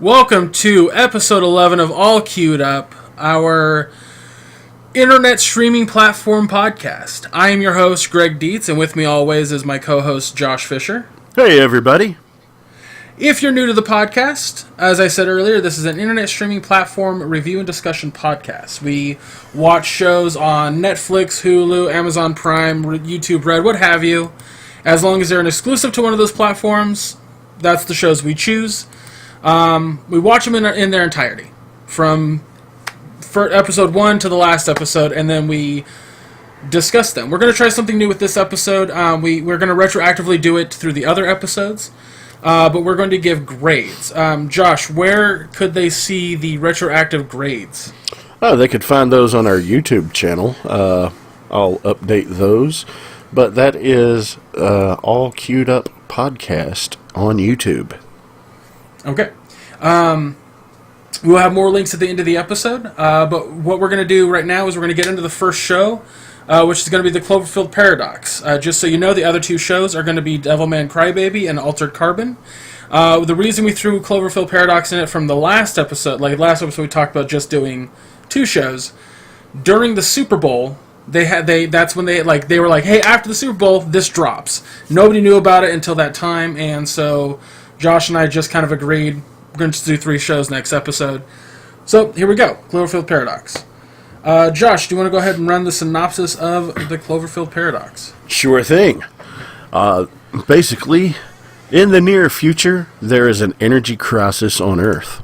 Welcome to episode 11 of All Queued Up, our internet streaming platform podcast. I am your host, Greg Dietz, and with me always is my co-host, Josh Fisher. Hey, everybody. If you're new to the podcast, as I said earlier, this is an internet streaming platform review and discussion podcast. We watch shows on Netflix, Hulu, Amazon Prime, YouTube Red, what have you. As long as they're an exclusive to one of those platforms, that's the shows we choose. We watch them in their entirety, from episode 1 to the last episode, and then we discuss them. We're going to try something new with this episode. We're going to retroactively do it through the other episodes, but we're going to give grades. Josh, where could they see the retroactive grades? Oh, they could find those on our YouTube channel. I'll update those, but that is All Queued Up Podcast on YouTube. Okay. We'll have more links at the end of the episode, but what we're going to do right now is we're going to get into the first show, which is going to be the Cloverfield Paradox. Just so you know, the other two shows are going to be Devilman Crybaby and Altered Carbon. The reason we threw Cloverfield Paradox in it from the last episode, last episode we talked about just doing two shows, during the Super Bowl, that's when they were like, hey, after the Super Bowl, this drops. Nobody knew about it until that time, and so Josh and I just kind of agreed we're going to do 3 shows next episode. So, here we go. Cloverfield Paradox. Josh, do you want to go ahead and run the synopsis of the Cloverfield Paradox? Sure thing. Basically, in the near future, there is an energy crisis on Earth.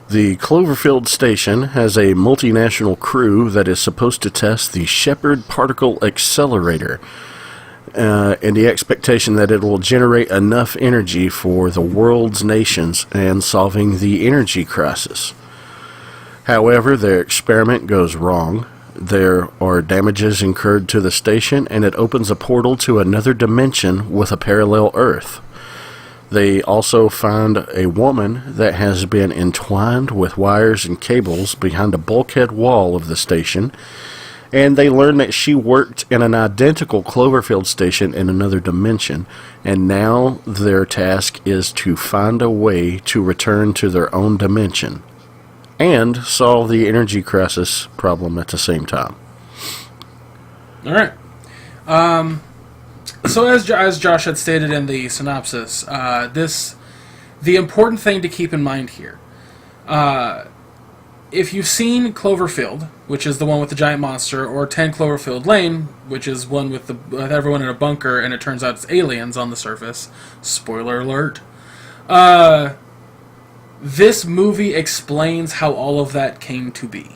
The Cloverfield station has a multinational crew that is supposed to test the Shepard Particle Accelerator, in the expectation that it will generate enough energy for the world's nations and solving the energy crisis. However, their experiment goes wrong. There are damages incurred to the station, and it opens a portal to another dimension with a parallel Earth. They also find a woman that has been entwined with wires and cables behind a bulkhead wall of the station, and they learn that she worked in an identical Cloverfield station in another dimension, and now their task is to find a way to return to their own dimension and solve the energy crisis problem at the same time. All right. So as Josh had stated in the synopsis, the important thing to keep in mind here, if you've seen Cloverfield, which is the one with the giant monster, or 10 Cloverfield Lane, which is one with everyone in a bunker, and it turns out it's aliens on the surface. Spoiler alert. This movie explains how all of that came to be.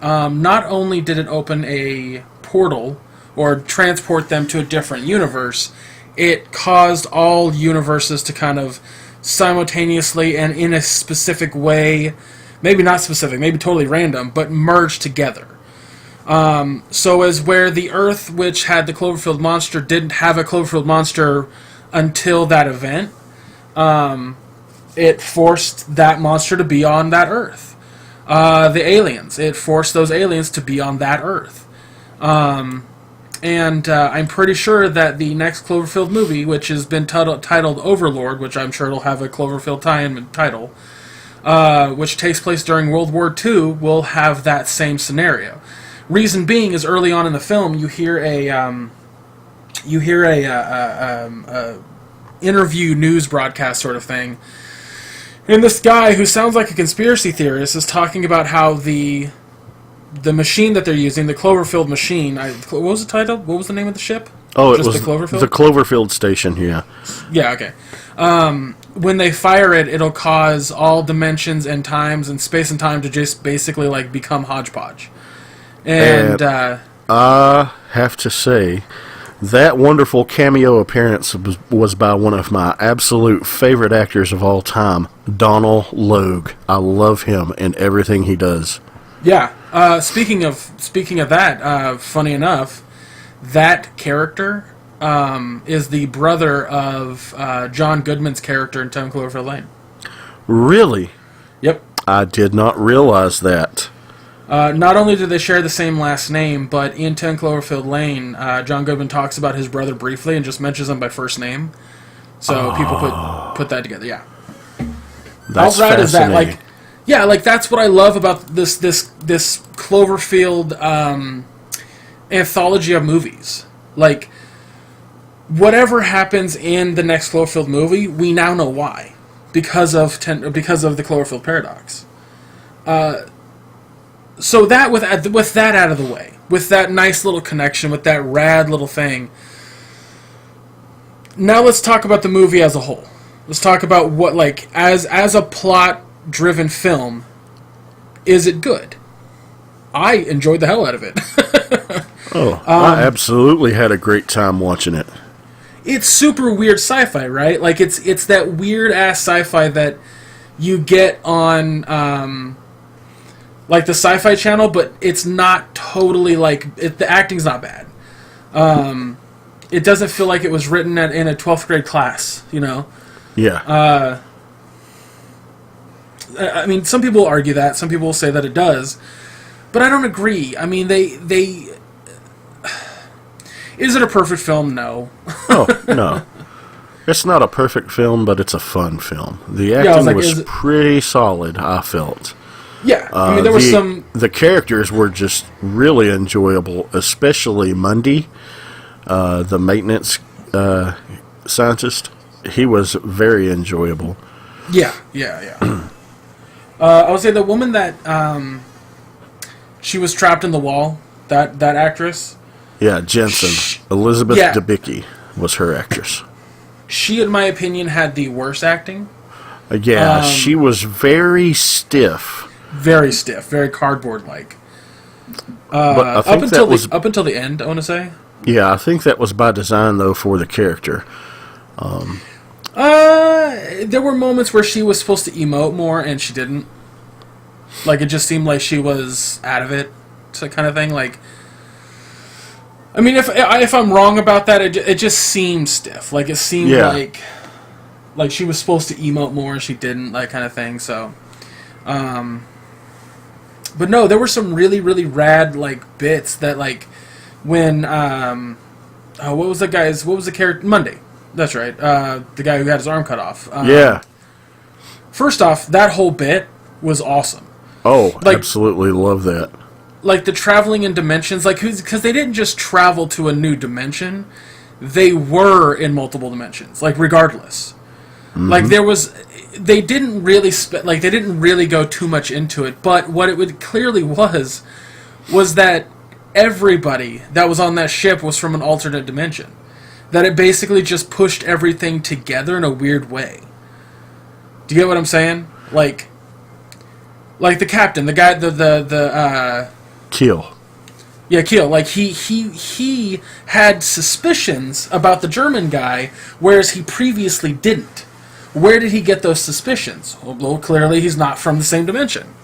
Not only did it open a portal, or transport them to a different universe, it caused all universes to kind of simultaneously and in a specific way, maybe not specific, maybe totally random, but merge together. So as where the Earth, which had the Cloverfield monster, didn't have a Cloverfield monster until that event, it forced that monster to be on that Earth. The aliens, it forced those aliens to be on that Earth. And I'm pretty sure that the next Cloverfield movie, which has been titled Overlord, which I'm sure it'll have a Cloverfield tie-in title, which takes place during World War II, will have that same scenario. Reason being is early on in the film, you hear a interview news broadcast sort of thing, and this guy who sounds like a conspiracy theorist is talking about how the machine that they're using, the Cloverfield machine, what was the title? What was the name of the ship? Oh, just it was the Cloverfield? The Cloverfield station, yeah. Yeah, okay. When they fire it, it'll cause all dimensions and times and space and time to just basically become hodgepodge. And I have to say, that wonderful cameo appearance was by one of my absolute favorite actors of all time, Donald Logue. I love him and everything he does. Yeah. Speaking of that, funny enough, that character is the brother of John Goodman's character in 10 Cloverfield Lane. Really? Yep. I did not realize that. Not only do they share the same last name, but in 10 Cloverfield Lane, John Goodman talks about his brother briefly and just mentions him by first name. So people put that together, yeah. That's How rad is that? fascinating. Like that's what I love about this Cloverfield anthology of movies. Like, whatever happens in the next Cloverfield movie, we now know why, because of the Cloverfield Paradox. So that with that out of the way, with that nice little connection, with that rad little thing. Now let's talk about the movie as a whole. Let's talk about what, like, as a plot-driven film, is it good? I enjoyed the hell out of it. I absolutely had a great time watching it. It's super weird sci-fi, right? Like, it's that weird-ass sci-fi that you get on, like, the Sci-Fi Channel, but it's not totally, like... the acting's not bad. It doesn't feel like it was written in a 12th grade class, you know? Yeah. I mean, some people argue that. Some people will say that it does. But I don't agree. I mean, they... Is it a perfect film? No. Oh, no. It's not a perfect film, but it's a fun film. The acting was pretty solid, I felt. Yeah. I mean, there was some... The characters were just really enjoyable, especially Mundy, the maintenance scientist. He was very enjoyable. Yeah. I would say the woman that she was trapped in the wall, that actress. Yeah, Jensen. Elizabeth Debicki was her actress. She, in my opinion, had the worst acting. She was very stiff. Very stiff, very cardboard-like. But I think up until the end, I want to say. Yeah, I think that was by design, though, for the character. There were moments where she was supposed to emote more, and she didn't. Like, it just seemed like she was out of it, kind of thing. Like, I mean, if I'm wrong about that, it just seemed stiff. Like, it seemed like she was supposed to emote more, and she didn't, like, kind of thing. So, but no, there were some really, really rad, like, bits that, like, when what was the character? Monday. That's right. The guy who had his arm cut off. First off, that whole bit was awesome. Oh, like, absolutely love that. Like, the traveling in dimensions, like, because they didn't just travel to a new dimension, they were in multiple dimensions, like, regardless. Mm-hmm. Like, they didn't really go too much into it, but what it clearly was that everybody that was on that ship was from an alternate dimension. That it basically just pushed everything together in a weird way. Do you get what I'm saying? Like the captain, the guy, the Keel. Yeah, Keel. Like, he had suspicions about the German guy, whereas he previously didn't. Where did he get those suspicions? Well, clearly he's not from the same dimension.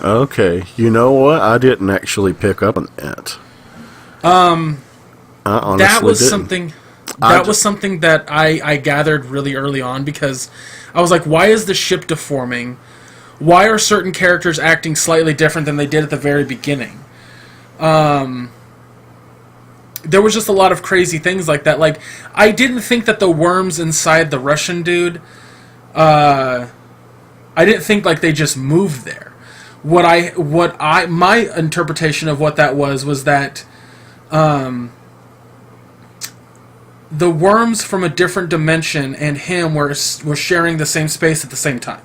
Okay, you know what? I didn't actually pick up on that. I honestly that was didn't. Something. That was something that I gathered really early on, because I was like, why is the ship deforming? Why are certain characters acting slightly different than they did at the very beginning? There was just a lot of crazy things like that. Like, I didn't think that the worms inside the Russian dude, I didn't think, like, they just moved there. My interpretation of what that was that, the worms from a different dimension and him were sharing the same space at the same time.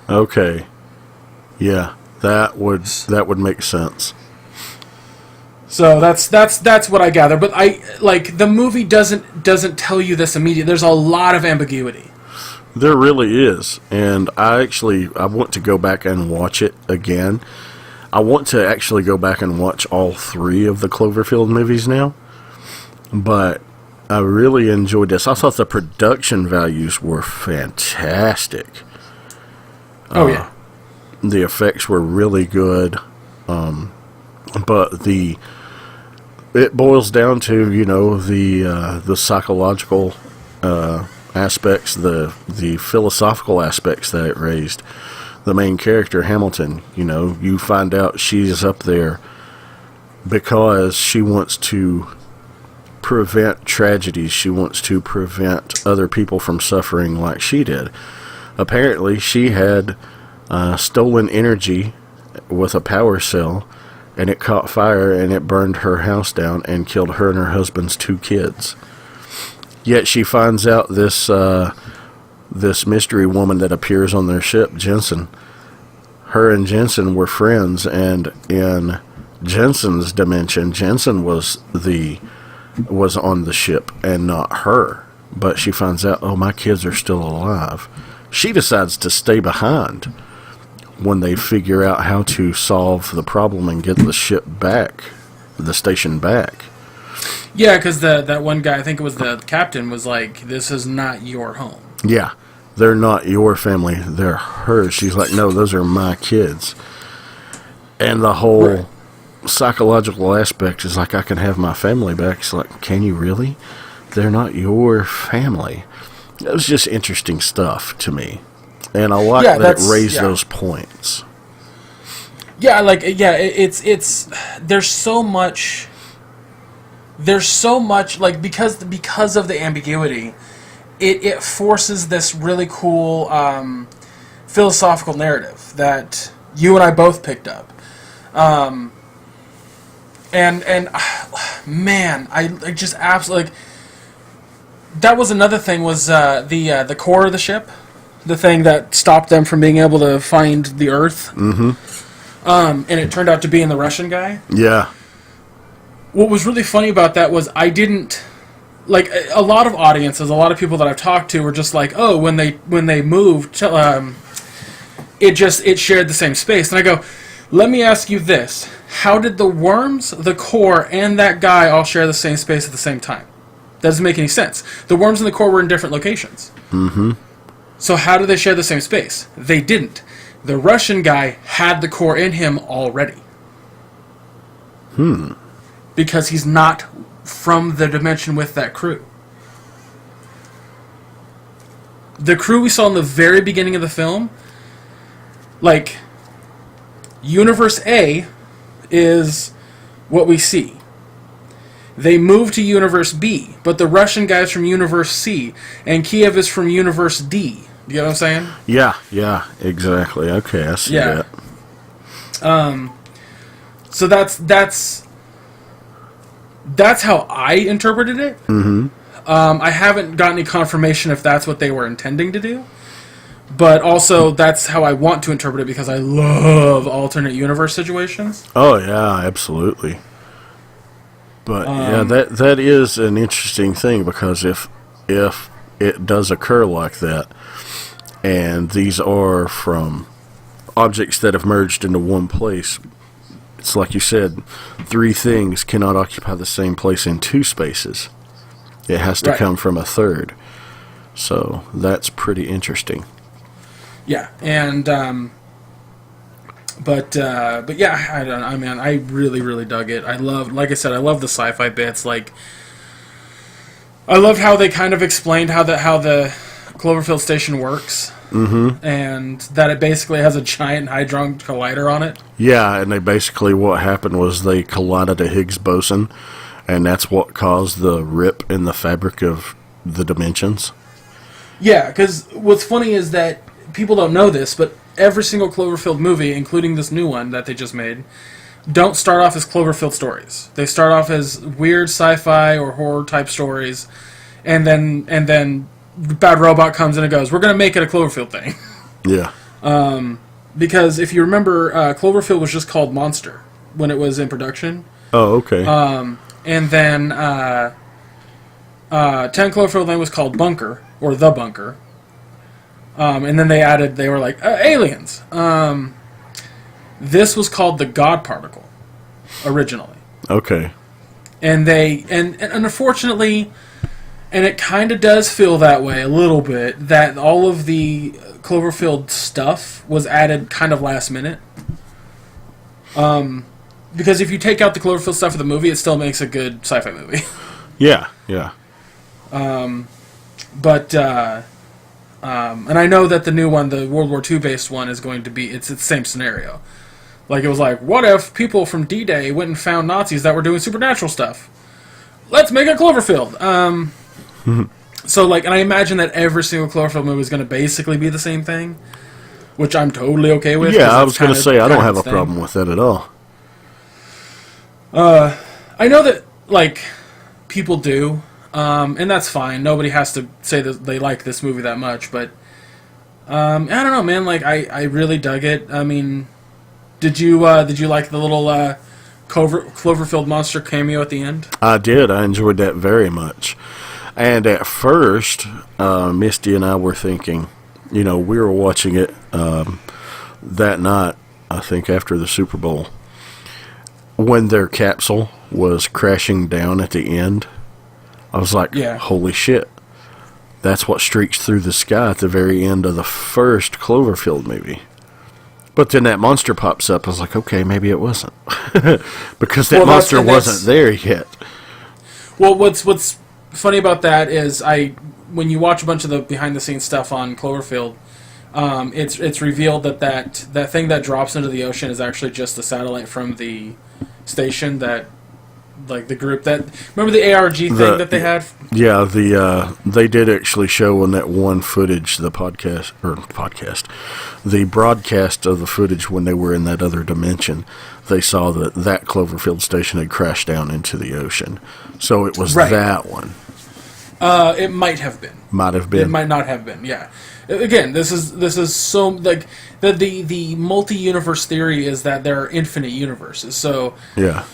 Okay. Yeah, that would make sense. So that's what I gather. But the movie doesn't tell you this immediately. There's a lot of ambiguity. There really is, and I want to go back and watch it again. I want to actually go back and watch all 3 of the Cloverfield movies now, but I really enjoyed this. I thought the production values were fantastic. Oh, yeah. The effects were really good, but it boils down to, the psychological aspects, the philosophical aspects that it raised. The main character, Hamilton, you find out she's up there because she wants to prevent tragedies. She wants to prevent other people from suffering like she did. Apparently, she had stolen energy with a power cell, and it caught fire, and it burned her house down and killed her and her husband's 2 kids. Yet she finds out this mystery woman that appears on their ship, Jensen. Her and Jensen were friends, and in Jensen's dimension, Jensen was on the ship and not her. But she finds out, oh, my kids are still alive. She decides to stay behind when they figure out how to solve the problem and get the ship back, the station back. Yeah, because that one guy, I think it was the captain, was like, this is not your home. Yeah, they're not your family, they're hers. She's like, no, those are my kids. And the whole psychological aspect is like, I can have my family back. It's like, can you really? They're not your family. It was just interesting stuff to me. And I like that it raised those points. Yeah, it's there's so much, like, because of the ambiguity, it forces this really cool philosophical narrative that you and I both picked up. And man, I just absolutely, like, that was another thing, was the core of the ship, the thing that stopped them from being able to find the Earth. Mm-hmm. And it turned out to be in the Russian guy. Yeah. What was really funny about that was I didn't, like, a lot of audiences, a lot of people that I've talked to were just like, oh, when they moved, it shared the same space. And I go, let me ask you this: how did the worms, the core, and that guy all share the same space at the same time? That doesn't make any sense. The worms and the core were in different locations. Mm-hmm. So how do they share the same space? They didn't. The Russian guy had the core in him already. Because he's not from the dimension with that crew. The crew we saw in the very beginning of the film, like, Universe A is what we see. They moved to Universe B, but the Russian guy's from Universe C, and Kiev is from Universe D. You know what I'm saying? Yeah, exactly. Okay, I see that. So that's how I interpreted it. Mm-hmm. I haven't gotten any confirmation if that's what they were intending to do, but also that's how I want to interpret it, because I love alternate universe situations. Oh yeah, absolutely. But yeah, that is an interesting thing, because if it does occur like that, and these are from objects that have merged into one place, it's like you said, 3 things cannot occupy the same place in 2 spaces. It has to come from a third. So that's pretty interesting. Yeah, and but yeah, I don't know. I mean, I really dug it. I love, like I said, I love the sci-fi bits. Like, I loved how they kind of explained how the Cloverfield station works, and that it basically has a giant hadron collider on it. Yeah, and what happened was they collided a Higgs boson, and that's what caused the rip in the fabric of the dimensions. Yeah, because what's funny is that people don't know this, but every single Cloverfield movie, including this new one that they just made, don't start off as Cloverfield stories. They start off as weird sci-fi or horror type stories, and then Bad Robot comes in and goes, "We're going to make it a Cloverfield thing." Yeah. Because if you remember, Cloverfield was just called Monster when it was in production. Oh, okay. And then 10 Cloverfield Lane was called Bunker, or The Bunker. And then they were like, aliens. This was called the God Particle, originally. Okay. And and unfortunately, and it kind of does feel that way a little bit, that all of the Cloverfield stuff was added kind of last minute. Because if you take out the Cloverfield stuff for the movie, it still makes a good sci-fi movie. Yeah. But and I know that the new one, the World War II based one, is going to be, it's the same scenario. Like, it was like, what if people from D-Day went and found Nazis that were doing supernatural stuff? Let's make a Cloverfield. So, like, and I imagine that every single Cloverfield movie is going to basically be the same thing, which I'm totally okay with. Yeah, I was going to say, I don't have a problem with that at all. I know that, like, people do, and that's fine. Nobody has to say that they like this movie that much, but I don't know, man. Like, I really dug it. I mean, did you like the little Cloverfield monster cameo at the end? I did. I enjoyed that very much. And at first, Misty and I were thinking, we were watching it that night, I think after the Super Bowl, when their capsule was crashing down at the end. I was like, holy shit. That's what streaks through the sky at the very end of the first Cloverfield movie. But then that monster pops up. I was like, okay, maybe it wasn't. Because that monster wasn't there yet. Well, what's funny about that is when you watch a bunch of the behind-the-scenes stuff on Cloverfield, it's revealed that thing that drops into the ocean is actually just a satellite from the station that, like, the group that... Remember the ARG thing that they had? Yeah, they did actually show on that one footage, the broadcast of the footage when they were in that other dimension. They saw that Cloverfield station had crashed down into the ocean. So it was that one. It might have been. Might have been. It might not have been, yeah. Again, this is so... Like, the multi-universe theory is that there are infinite universes, so... Yeah.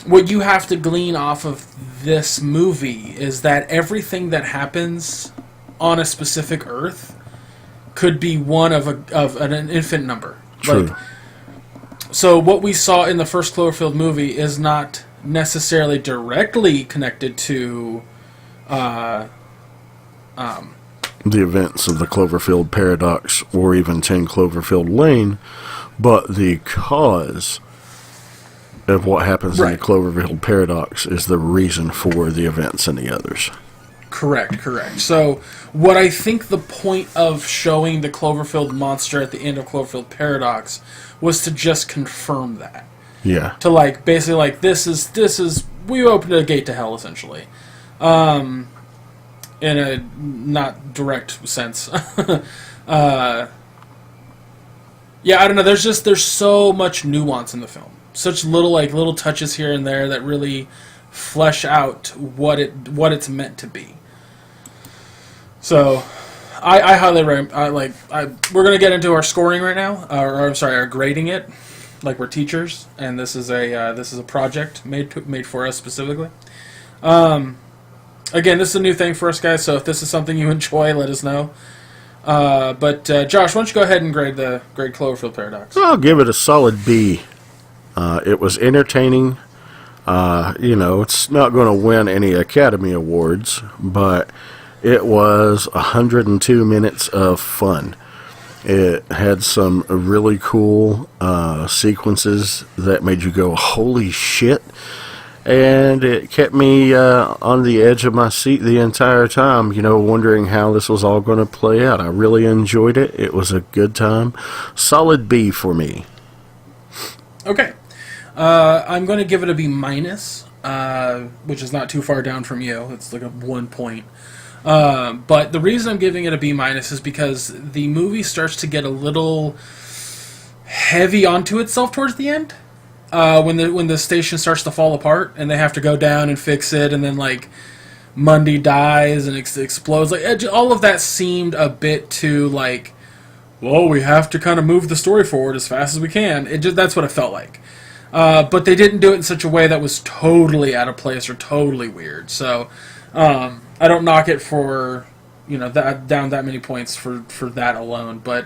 What you have to glean off of this movie is that everything that happens on a specific Earth could be one of an infinite number. True. Like, so what we saw in the first Cloverfield movie is not necessarily directly connected to the events of the Cloverfield Paradox or even 10 Cloverfield Lane, but the cause of what happens in the Cloverfield Paradox is the reason for the events in the others. Correct. So, what I think the point of showing the Cloverfield monster at the end of Cloverfield Paradox was to just confirm that. Yeah. To, like, basically, like, this is we opened a gate to hell, essentially. In a not direct sense. Yeah, I don't know. There's so much nuance in the film. Such little touches here and there that really flesh out what it's meant to be. So, I highly recommend. We're gonna get into our scoring right now, our grading it, like we're teachers, and this is a project made for us specifically. Again, this is a new thing for us, guys. So if this is something you enjoy, let us know. But Josh, why don't you go ahead and grade Cloverfield Paradox? I'll give it a solid B. It was entertaining. It's not going to win any Academy Awards, but it was 102 minutes of fun. It had some really cool sequences that made you go, holy shit. And it kept me on the edge of my seat the entire time, wondering how this was all going to play out. I really enjoyed it. It was a good time. Solid B for me. Okay. I'm going to give it a B minus, which is not too far down from you. It's like a 1 point. But the reason I'm giving it a B minus is because the movie starts to get a little heavy onto itself towards the end. When the station starts to fall apart and they have to go down and fix it, and then, like, Mundy dies and explodes. Like, all of that seemed a bit too, like, well, we have to kind of move the story forward as fast as we can. That's what it felt like. But they didn't do it in such a way that was totally out of place or totally weird. So I don't knock it for down that many points for that alone. But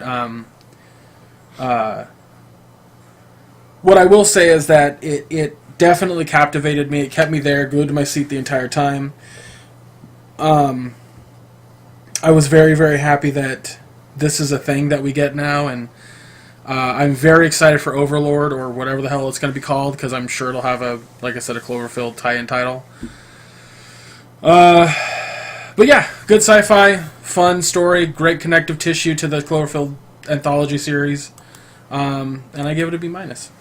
what I will say is that it definitely captivated me. It kept me there, glued to my seat the entire time. I was very, very happy that this is a thing that we get now, and I'm very excited for Overlord, or whatever the hell it's going to be called, because I'm sure it'll have a Cloverfield tie-in title. But yeah, good sci-fi, fun story, great connective tissue to the Cloverfield anthology series, and I give it a B minus.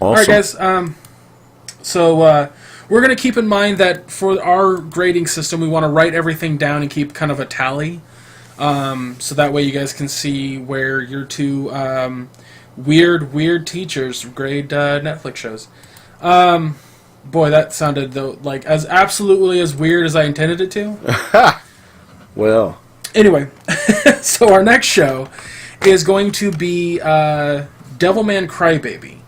Awesome. All right, guys. So we're going to keep in mind that for our grading system, we want to write everything down and keep kind of a tally. So that way you guys can see where your two weird teachers grade Netflix shows. Boy, that sounded like as absolutely as weird as I intended it to. Well. Anyway, so our next show is going to be Devilman Crybaby.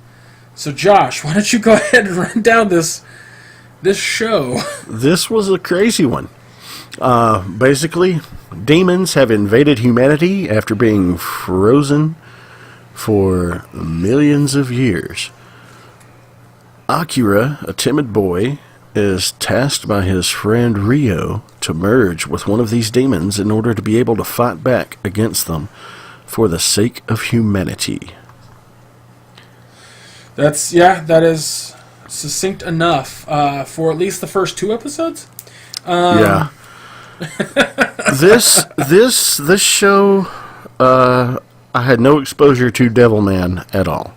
So Josh, why don't you go ahead and run down this show? This was a crazy one. Basically, demons have invaded humanity after being frozen for millions of years. Akira, a timid boy, is tasked by his friend Rio to merge with one of these demons in order to be able to fight back against them for the sake of humanity. That is succinct enough for at least the first 2 episodes. Yeah. This show, I had no exposure to Devilman at all.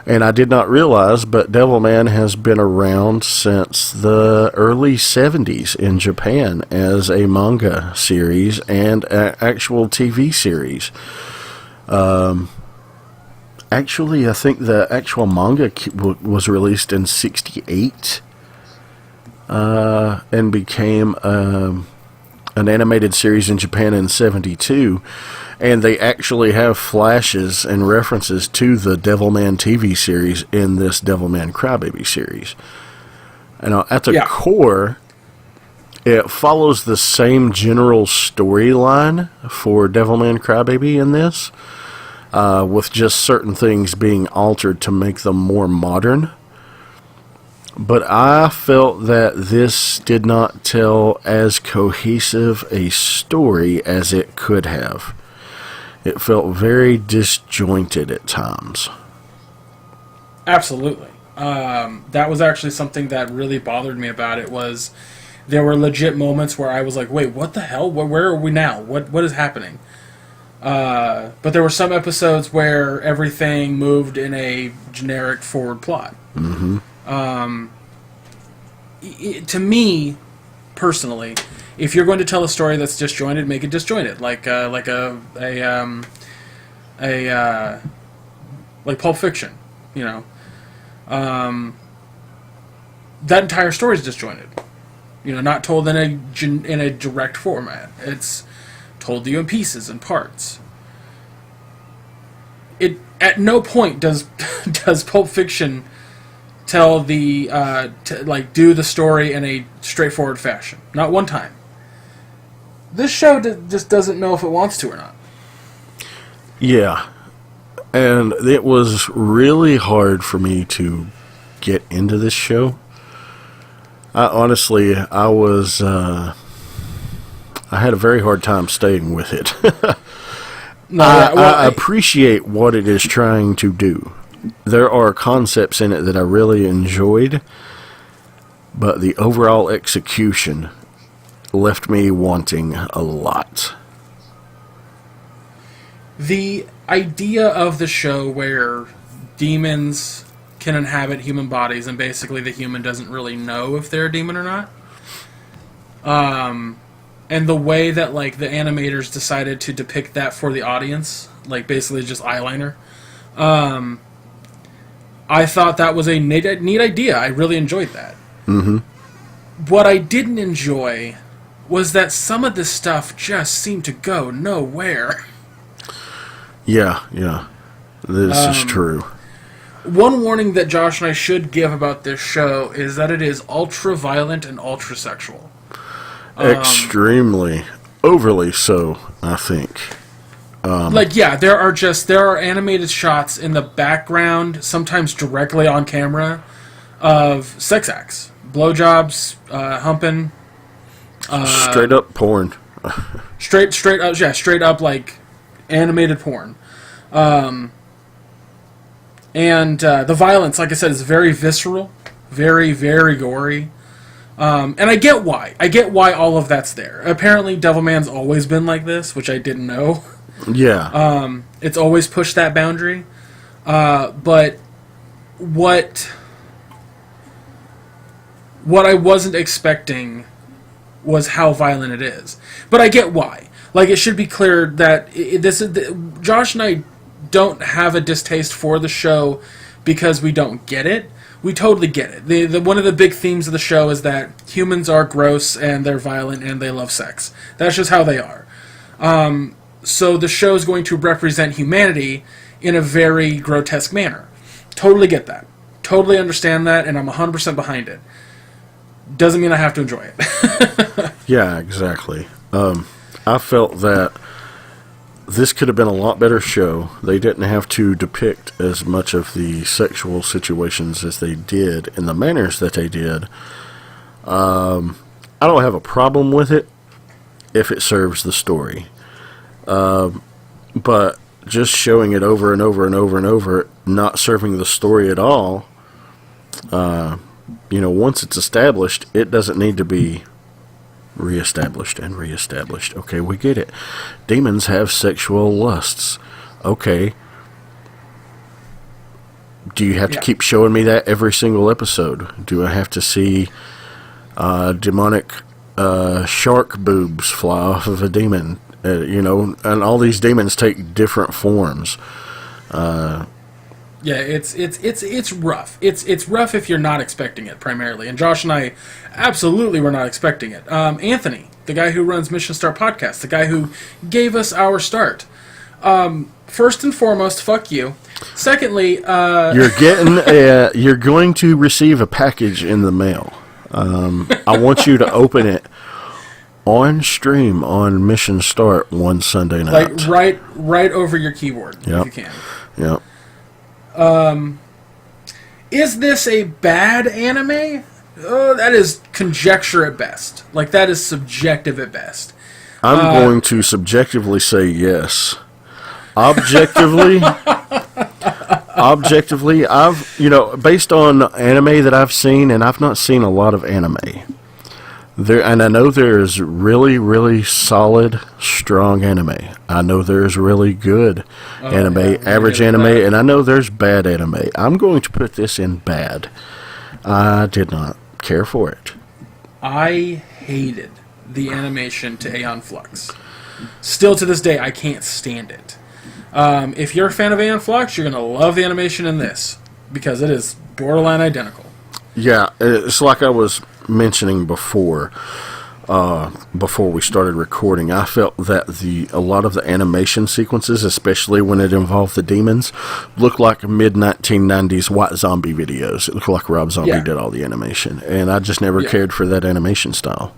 And I did not realize, but Devilman has been around since the early 70s in Japan as a manga series and an actual TV series. Actually, I think the actual manga was released in 1968 and became an animated series in Japan in 1972. And they actually have flashes and references to the Devilman TV series in this Devilman Crybaby series. And at the core, it follows the same general storyline for Devilman Crybaby in this, with just certain things being altered to make them more modern. But I felt that this did not tell as cohesive a story as it could have. It felt very disjointed at times. Absolutely. That was actually something that really bothered me about it. Was there were legit moments where I was like, "Wait, what the hell? Where are we now? What is happening?" But there were some episodes where everything moved in a generic forward plot. Mm-hmm. To me, personally, if you're going to tell a story that's disjointed, make it disjointed, like Pulp Fiction, you know. That entire story is disjointed, you know, not told in a direct format. It's told to you in pieces and parts. It at no point does Pulp Fiction tell the do the story in a straightforward fashion. Not one time. This show just doesn't know if it wants to or not. Yeah. And it was really hard for me to get into this show. I had a very hard time staying with it. I appreciate what it is trying to do. There are concepts in it that I really enjoyed, but the overall execution left me wanting a lot. The idea of the show where demons can inhabit human bodies and basically the human doesn't really know if they're a demon or not. And the way that the animators decided to depict that for the audience, basically just eyeliner. I thought that was a neat idea. I really enjoyed that. Mm-hmm. What I didn't enjoy was that some of this stuff just seemed to go nowhere. Yeah. This is true. One warning that Josh and I should give about this show is that it is ultra-violent and ultra-sexual. Extremely. Overly so, I think. There are animated shots in the background, sometimes directly on camera, of sex acts. Blowjobs, humping. Straight up porn. straight up animated porn. And the violence, like I said, is very visceral, very, very gory. And I get why. I get why all of that's there. Apparently, Devilman's always been like this, which I didn't know. Yeah. It's always pushed that boundary. But what what I wasn't expecting was how violent it is. But I get why. Like, it should be clear that Josh and I don't have a distaste for the show because we don't get it. We totally get it. One of the big themes of the show is that humans are gross and they're violent and they love sex. That's just how they are. So the show is going to represent humanity in a very grotesque manner. Totally get that. Totally understand that, and I'm 100% behind it. Doesn't mean I have to enjoy it. Yeah, exactly. I felt that this could have been a lot better show. They didn't have to depict as much of the sexual situations as they did in the manners that they did. I don't have a problem with it if it serves the story. But just showing it over and over and over and over, not serving the story at all, once it's established, it doesn't need to be reestablished and reestablished. Okay, we get it. Demons have sexual lusts. Okay. Do you have to keep showing me that every single episode? Do I have to see demonic shark boobs fly off of a demon? And all these demons take different forms. Yeah, it's rough. It's rough if you're not expecting it, primarily. And Josh and I absolutely were not expecting it. Anthony, the guy who runs Mission Start Podcast, the guy who gave us our start. First and foremost, fuck you. Secondly, you're going to receive a package in the mail. I want you to open it on stream on Mission Start one Sunday night. Like right over your keyboard, if you can. Yep. Is this a bad anime? Oh, that is conjecture at best. Like, that is subjective at best. I'm going to subjectively say yes. Objectively, I've, based on anime that I've seen, and I've not seen a lot of anime. And I know there's really, really solid, strong anime. I know there's really good anime, average anime, and I know there's bad anime. I'm going to put this in bad. I did not care for it. I hated the animation to Aeon Flux. Still to this day, I can't stand it. If you're a fan of Aeon Flux, you're going to love the animation in this, because it is borderline identical. Yeah, it's like I was mentioning before we started recording. I felt that a lot of the animation sequences, especially when it involved the demons, looked like mid-1990s White Zombie videos. It looked like Rob Zombie did all the animation, and I just never cared for that animation style.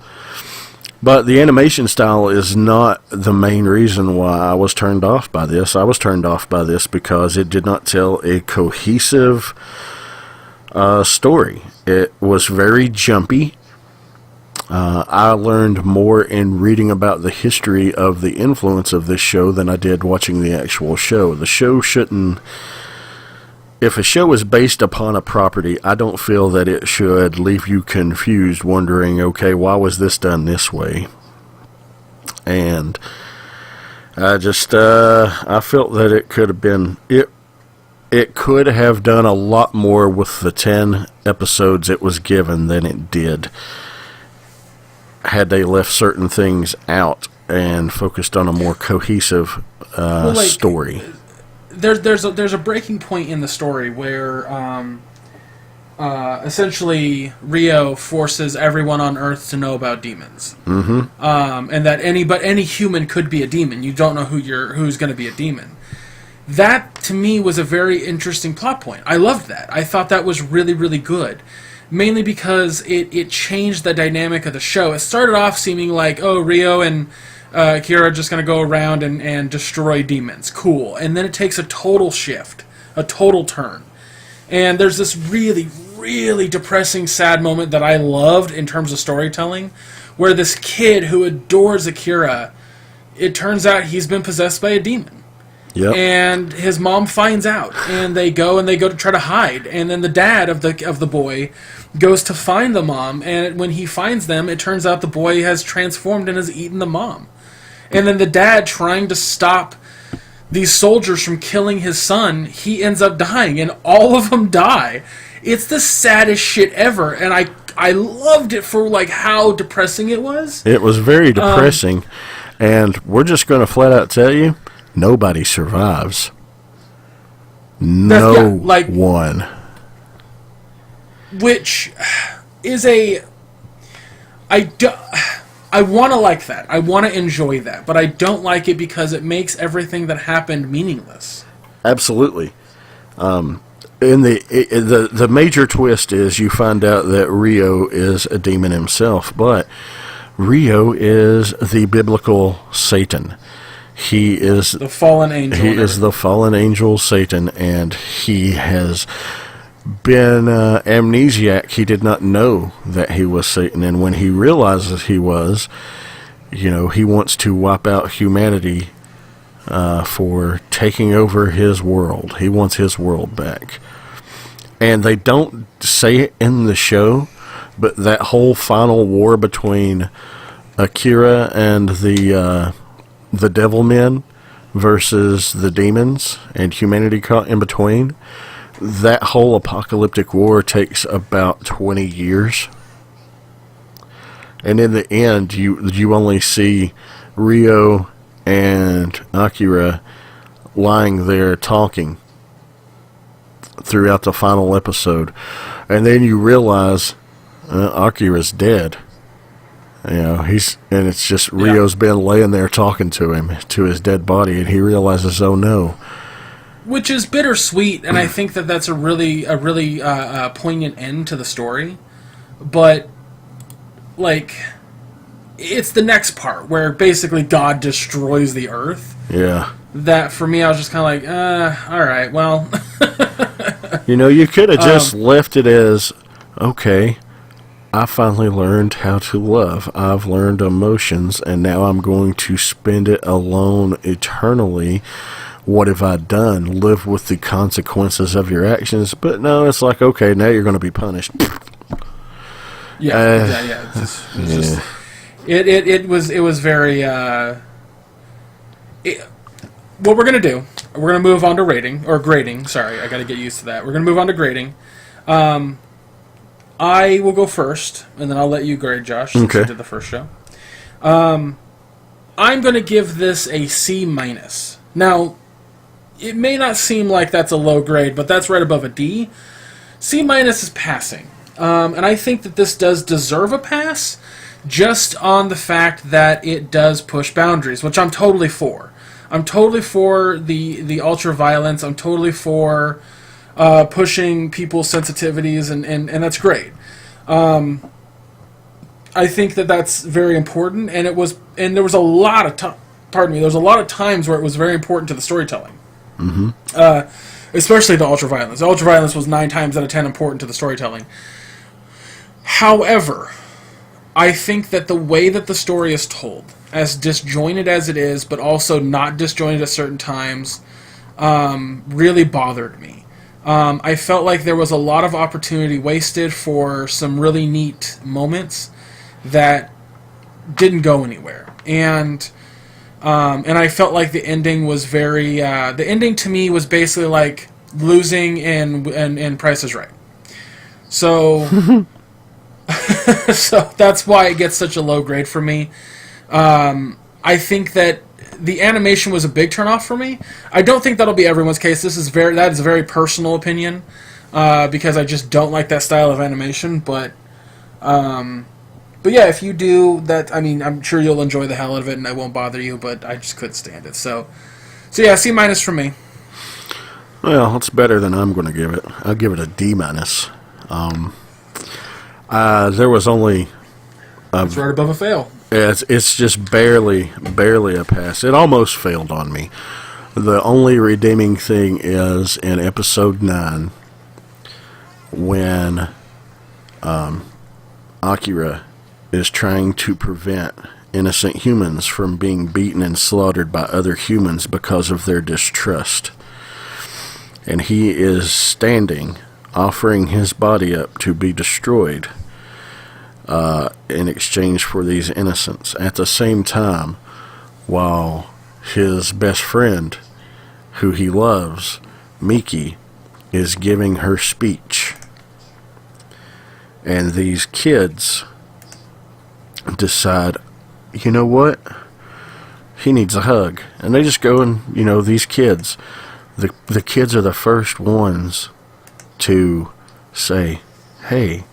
But the animation style is not the main reason why I was turned off by this. I was turned off by this because it did not tell a cohesive story. It was very jumpy. I learned more in reading about the history of the influence of this show than I did watching the actual show. The show shouldn't... If a show is based upon a property, I don't feel that it should leave you confused, wondering, okay, why was this done this way? And I just, I felt that it could have been... It could have done a lot more with the 10 episodes it was given than it did, had they left certain things out and focused on a more cohesive story. There's a breaking point in the story where essentially Rio forces everyone on Earth to know about demons, and that any human could be a demon. You don't know who's going to be a demon. That, to me, was a very interesting plot point. I loved that. I thought that was really, really good. Mainly because it changed the dynamic of the show. It started off seeming like, oh, Rio and Akira are just going to go around and destroy demons. Cool. And then it takes a total shift, a total turn. And there's this really, really depressing, sad moment that I loved in terms of storytelling, where this kid who adores Akira, it turns out he's been possessed by a demon. Yep. And his mom finds out, and they go to try to hide. And then the dad of the boy goes to find the mom, and when he finds them, it turns out the boy has transformed and has eaten the mom. And then the dad, trying to stop these soldiers from killing his son, he ends up dying, and all of them die. It's the saddest shit ever, and I I loved it for like how depressing it was. It was very depressing, and we're just going to flat out tell you, nobody survives. No one. Which is I want to like that. I want to enjoy that, but I don't like it because it makes everything that happened meaningless. Absolutely. In the major twist is you find out that Rio is a demon himself, but Rio is the biblical Satan. He is the fallen angel. He is the fallen angel Satan, and he has been amnesiac. He did not know that he was Satan, and when he realizes he was, he wants to wipe out humanity for taking over his world. He wants his world back. And they don't say it in the show, but that whole final war between Akira and the Devilmen versus the demons and humanity caught in between, that whole apocalyptic war takes about 20 years. And in the end, you only see Rio and Akira lying there talking throughout the final episode. And then you realize Akira's dead. And it's just Rio's been laying there talking to him, to his dead body, and he realizes, oh no. Which is bittersweet, and I think that that's a really poignant end to the story. But, it's the next part where basically God destroys the earth. Yeah. That, for me, I was just kind of like, alright, well. You could have just left it as, okay, I finally learned how to love. I've learned emotions, and now I'm going to spend it alone eternally. What have I done? Live with the consequences of your actions. But no, it's like, okay, now you're going to be punished. Yeah. It was very. What we're going to do, we're going to move on to grading. Sorry, I got to get used to that. We're going to move on to grading. I will go first, and then I'll let you grade, Josh, since you did the first show. I'm going to give this a C-. Now, it may not seem like that's a low grade, but that's right above a D. C- is passing. And I think that this does deserve a pass, just on the fact that it does push boundaries, which I'm totally for. I'm totally for the ultra-violence. I'm totally for pushing people's sensitivities, and that's great. I think that that's very important, and there was a lot of there was a lot of times where it was very important to the storytelling. Mm-hmm. Especially the ultraviolence. The ultraviolence was 9 times out of 10 important to the storytelling. However, I think that the way that the story is told, as disjointed as it is, but also not disjointed at certain times, really bothered me. I felt like there was a lot of opportunity wasted for some really neat moments that didn't go anywhere. And I felt like the ending was very... the ending to me was basically like losing in Price is Right. So... so that's why it gets such a low grade for me. I think that the animation was a big turnoff for me. I don't think that'll be everyone's case. That is a very personal opinion, because I just don't like that style of animation. But yeah, if you do that, I mean, I'm sure you'll enjoy the hell out of it, and I won't bother you. But I just couldn't stand it. So yeah, C- for me. Well, it's better than I'm going to give it. I'll give it a D-. There was only... it's right above a fail. It's just barely a pass. It almost failed on me. The only redeeming thing is in episode 9, when Akira is trying to prevent innocent humans from being beaten and slaughtered by other humans because of their distrust. And he is standing, offering his body up to be destroyed in exchange for these innocents. At the same time, while his best friend, who he loves, Miki, is giving her speech. And these kids decide, you know what? He needs a hug. And they just go and, these kids, the kids are the first ones to say, hey,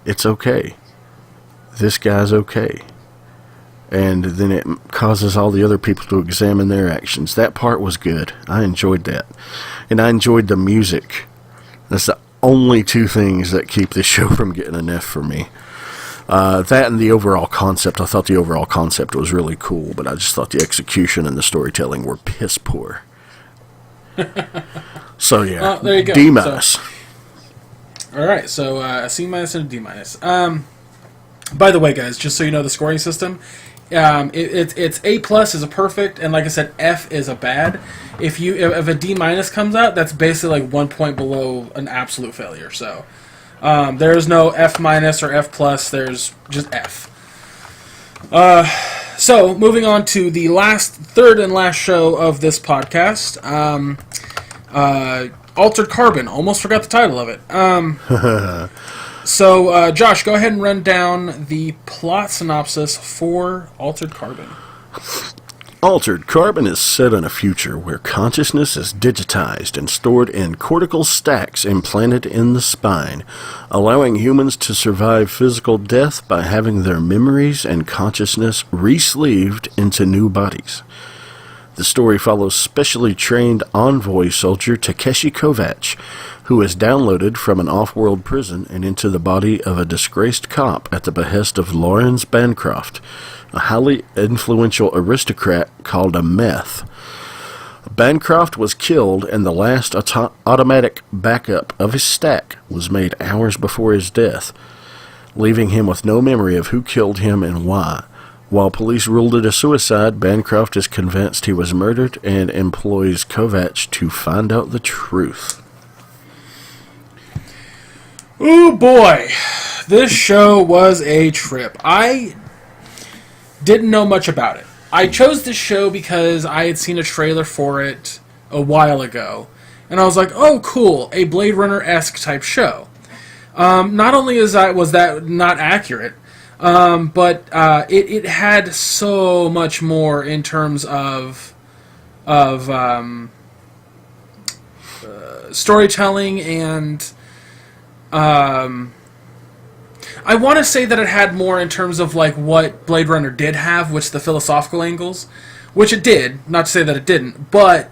it's okay. This guy's okay. And then it causes all the other people to examine their actions. That part was good. I enjoyed that. And I enjoyed the music. That's the only two things that keep this show from getting an F for me. That and the overall concept. I thought the overall concept was really cool, but I just thought the execution and the storytelling were piss poor. So yeah, there you go. D minus. All right, so a C minus and a D minus. By the way, guys, just so you know, the scoring system, it's A plus is a perfect, and like I said, F is a bad. If a D minus comes out, that's basically like 1 point below an absolute failure. So there is no F minus or F plus. There's just F. So moving on to the third and last show of this podcast, Altered Carbon. Almost forgot the title of it. So, Josh, go ahead and run down the plot synopsis for Altered Carbon. Altered Carbon is set in a future where consciousness is digitized and stored in cortical stacks implanted in the spine, allowing humans to survive physical death by having their memories and consciousness re-sleeved into new bodies. The story follows specially trained envoy soldier Takeshi Kovacs, who is downloaded from an off-world prison and into the body of a disgraced cop at the behest of Lawrence Bancroft, a highly influential aristocrat called a meth. Bancroft was killed, and the last automatic backup of his stack was made hours before his death, leaving him with no memory of who killed him and why. While police ruled it a suicide, Bancroft is convinced he was murdered and employs Kovacs to find out the truth. Ooh boy, this show was a trip. I didn't know much about it. I chose this show because I had seen a trailer for it a while ago, and I was like, oh cool, a Blade Runner-esque type show. Not only was that not accurate, but it had so much more in terms of storytelling, and I want to say that it had more in terms of like what Blade Runner did have, which the philosophical angles, which it did. Not to say that it didn't, but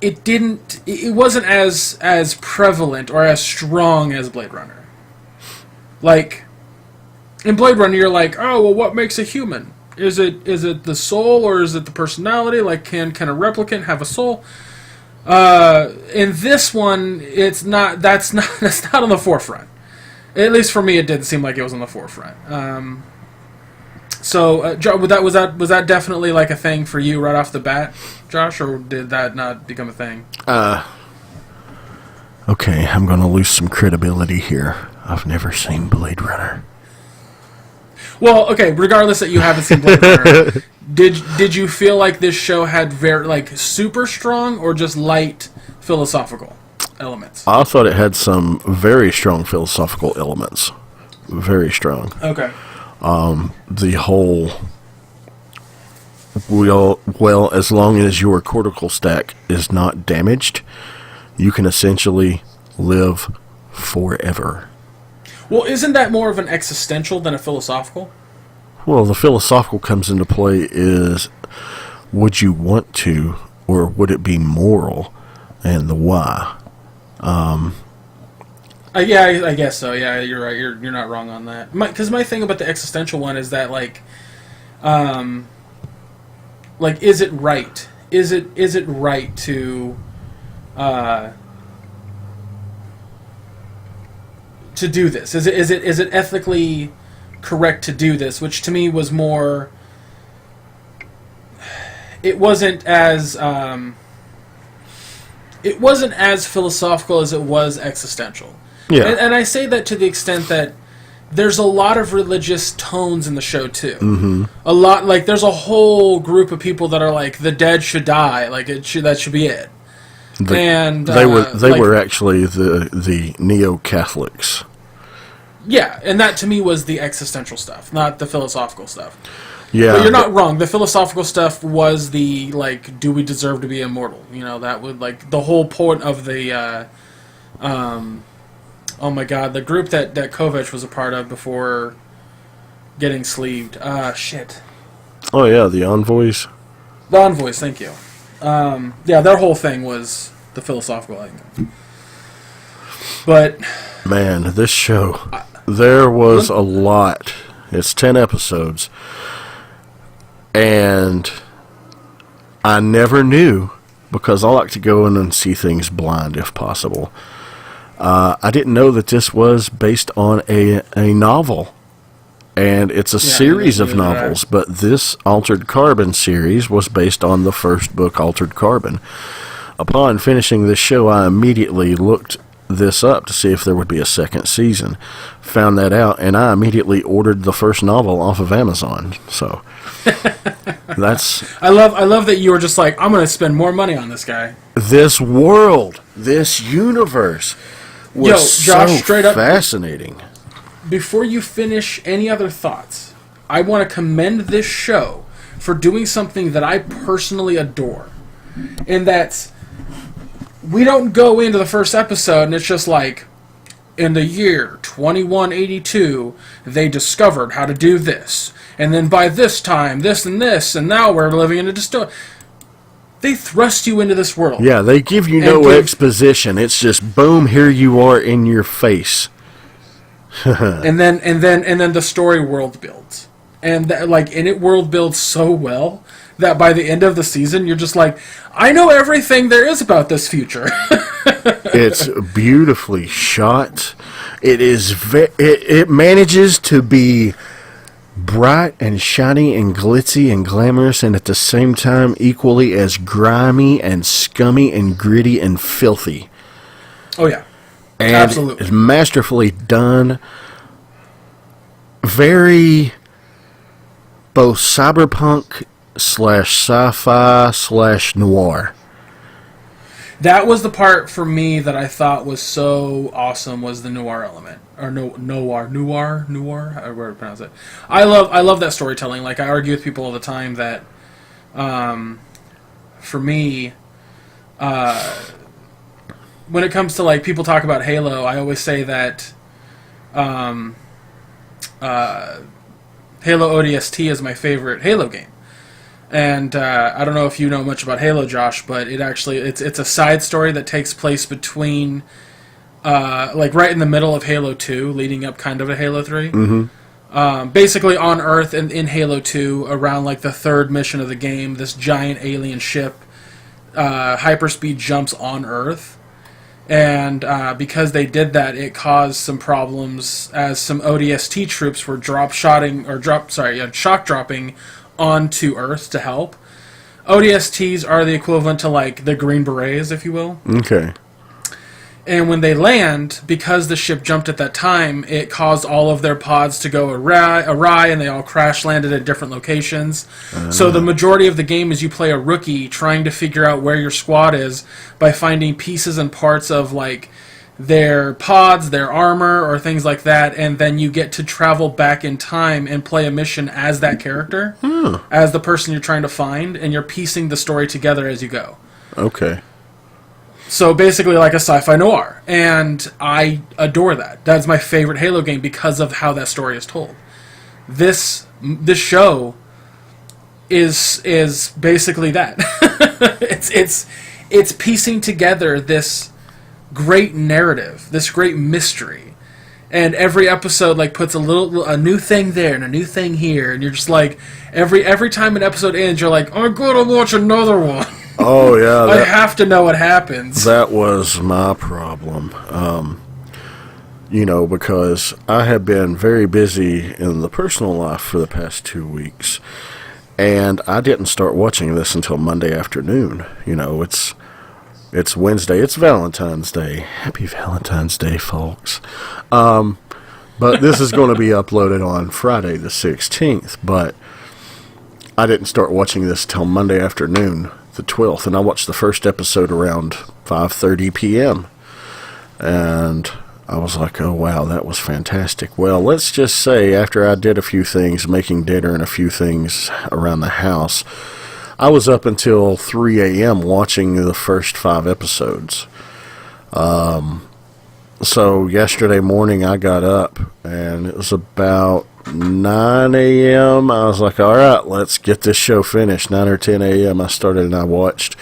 it didn't. It wasn't as prevalent or as strong as Blade Runner. Like in Blade Runner, you're like, oh well, what makes a human? Is it the soul, or is it the personality? Like, can a replicant have a soul? In this one, it's not. That's not on the forefront. At least for me, it didn't seem like it was on the forefront. So, was that definitely like a thing for you right off the bat, Josh, or did that not become a thing? Okay, I'm going to lose some credibility here. I've never seen Blade Runner. Well, okay, regardless that you haven't seen Blade Runner, did you feel like this show had very like super strong or just light philosophical elements? I thought it had some very strong philosophical elements. Very strong. Okay. The whole, well, as long as your cortical stack is not damaged, you can essentially live forever. Well, isn't that more of an existential than a philosophical? Well, the philosophical comes into play is, would you want to, or would it be moral, and the why. Yeah, I guess so. Yeah, you're right. You're not wrong on that. Because my thing about the existential one is that like is it right? Is it right to do this? Is it ethically correct to do this? Which to me was more. It wasn't as philosophical as it was existential. Yeah. And I say that to the extent that there's a lot of religious tones in the show too. Mm-hmm. A lot, like there's a whole group of people that are like the dead should die, like that should be it. They were actually the neo-Catholics. Yeah, and that to me was the existential stuff, not the philosophical stuff. Yeah, but you're not wrong. The philosophical stuff was the, like, do we deserve to be immortal? You know, that would, like, the whole point of the, oh my god, the group that Kovac was a part of before getting sleeved. Shit. Oh yeah, the Envoys. The Envoys, thank you. Yeah, their whole thing was the philosophical argument. But man, this show, there was a lot. It's 10 episodes. And I never knew, because I like to go in and see things blind if possible. I didn't know that this was based on a novel. And it's a series of novels, but this Altered Carbon series was based on the first book, Altered Carbon. Upon finishing this show, I immediately looked this up to see if there would be a second season. Found that out, and I immediately ordered the first novel off of Amazon. So that's I love that you were just like, I'm going to spend more money on this guy. This world, this universe was Josh, straight up, fascinating. Before you finish any other thoughts, I want to commend this show for doing something that I personally adore. And that's, we don't go into the first episode and it's just like, in the year 2182, they discovered how to do this. And then by this time, this and this, and now we're living in a dystopia. They thrust you into this world. Yeah, they give you no exposition. It's just, boom, here you are in your face. and then the story world builds. And it world builds so well that by the end of the season, you're just like, I know everything there is about this future. It's beautifully shot. It is it manages to be bright and shiny and glitzy and glamorous, and at the same time equally as grimy and scummy and gritty and filthy. Oh yeah, and absolutely, it's masterfully done. Very both cyberpunk / sci-fi / noir. That was the part for me that I thought was so awesome, was the noir element. Or noir, however to pronounce it. I love that storytelling. Like, I argue with people all the time that, for me, when it comes to, like, people talk about Halo, I always say that, Halo ODST is my favorite Halo game. And I don't know if you know much about Halo, Josh, but it's a side story that takes place between, like, right in the middle of Halo 2, leading up kind of to Halo 3. Mm-hmm. Basically on Earth in Halo 2, around, like, the third mission of the game, this giant alien ship, hyperspeed jumps on Earth. And because they did that, it caused some problems as some ODST troops were shock dropping onto Earth to help. ODSTs are the equivalent to, like, the Green Berets, if you will. Okay. And when they land, because the ship jumped at that time, it caused all of their pods to go awry, and they all crash landed at different locations. So the majority of the game is you play a rookie trying to figure out where your squad is by finding pieces and parts of, like, their pods, their armor, or things like that, and then you get to travel back in time and play a mission as that character, as the person you're trying to find, and you're piecing the story together as you go. Okay. So basically like a sci-fi noir, and I adore that. That's my favorite Halo game because of how that story is told. This show is basically that. It's piecing together this great narrative, this great mystery, and every episode, like, puts a new thing there and a new thing here, and you're just like, every time an episode ends, you're like, I'm gonna watch another one. Oh yeah, I have to know what happens. That was my problem, because I have been very busy in the personal life for the past 2 weeks, and I didn't start watching this until Monday afternoon. It's Wednesday. It's Valentine's Day. Happy Valentine's Day, folks. But this is going to be uploaded on Friday the 16th. But I didn't start watching this till Monday afternoon, the 12th. And I watched the first episode around 5:30 p.m. And I was like, oh, wow, that was fantastic. Well, let's just say after I did a few things, making dinner and a few things around the house, I was up until 3 a.m. watching the first 5 episodes. So yesterday morning I got up, and it was about 9 a.m. I was like, all right, let's get this show finished. 9 or 10 a.m. I started and I watched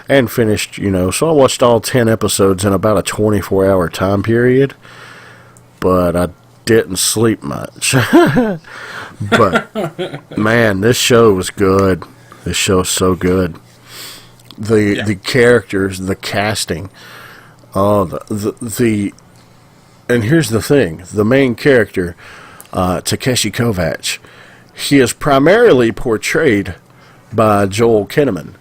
and finished, so I watched all 10 episodes in about a 24-hour time period, but I didn't sleep much. But, man, this show was good. This show is so good. The characters, the casting, the and here's the thing, the main character, Takeshi Kovacs, he is primarily portrayed by Joel Kinnaman.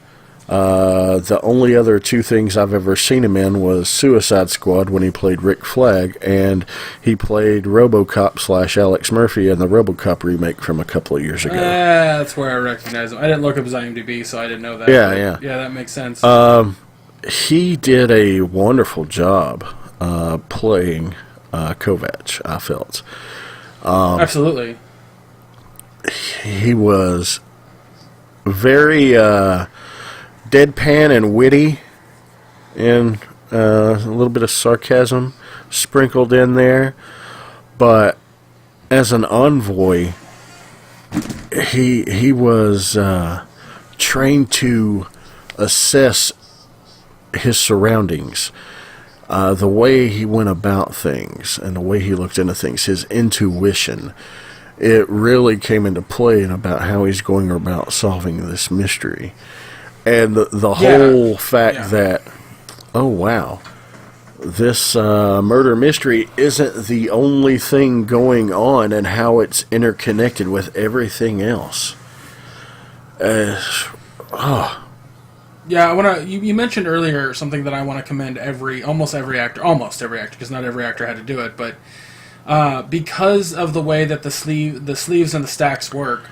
The only other 2 things I've ever seen him in was Suicide Squad when he played Rick Flag, and he played RoboCop / Alex Murphy in the RoboCop remake from a couple of years ago. That's where I recognize him. I didn't look up his IMDb, so I didn't know that. Yeah. Yeah, that makes sense. He did a wonderful job playing Kovacs, I felt. Absolutely. He was very deadpan and witty, and a little bit of sarcasm sprinkled in there. But as an envoy, he was trained to assess his surroundings, the way he went about things, and the way he looked into things, his intuition. It really came into play in about how he's going about solving this mystery. And the whole fact that, oh wow, this murder mystery isn't the only thing going on, and how it's interconnected with everything else. Yeah, I want to. You mentioned earlier something that I want to commend almost every actor, because not every actor had to do it, but because of the way that the sleeves and the stacks work.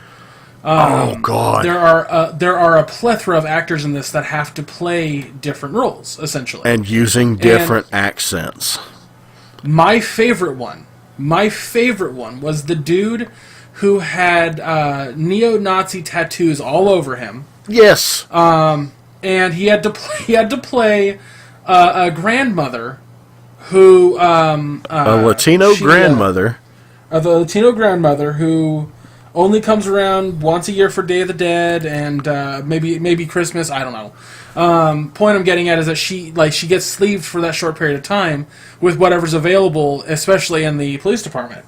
Oh God! There are a plethora of actors in this that have to play different roles, essentially, and using different accents. My favorite one was the dude who had neo-Nazi tattoos all over him. Yes. And he had to play a grandmother who a Latino grandmother. The Latino grandmother who only comes around once a year for Day of the Dead and maybe Christmas. I don't know. Point I'm getting at is that she gets sleeved for that short period of time with whatever's available, especially in the police department.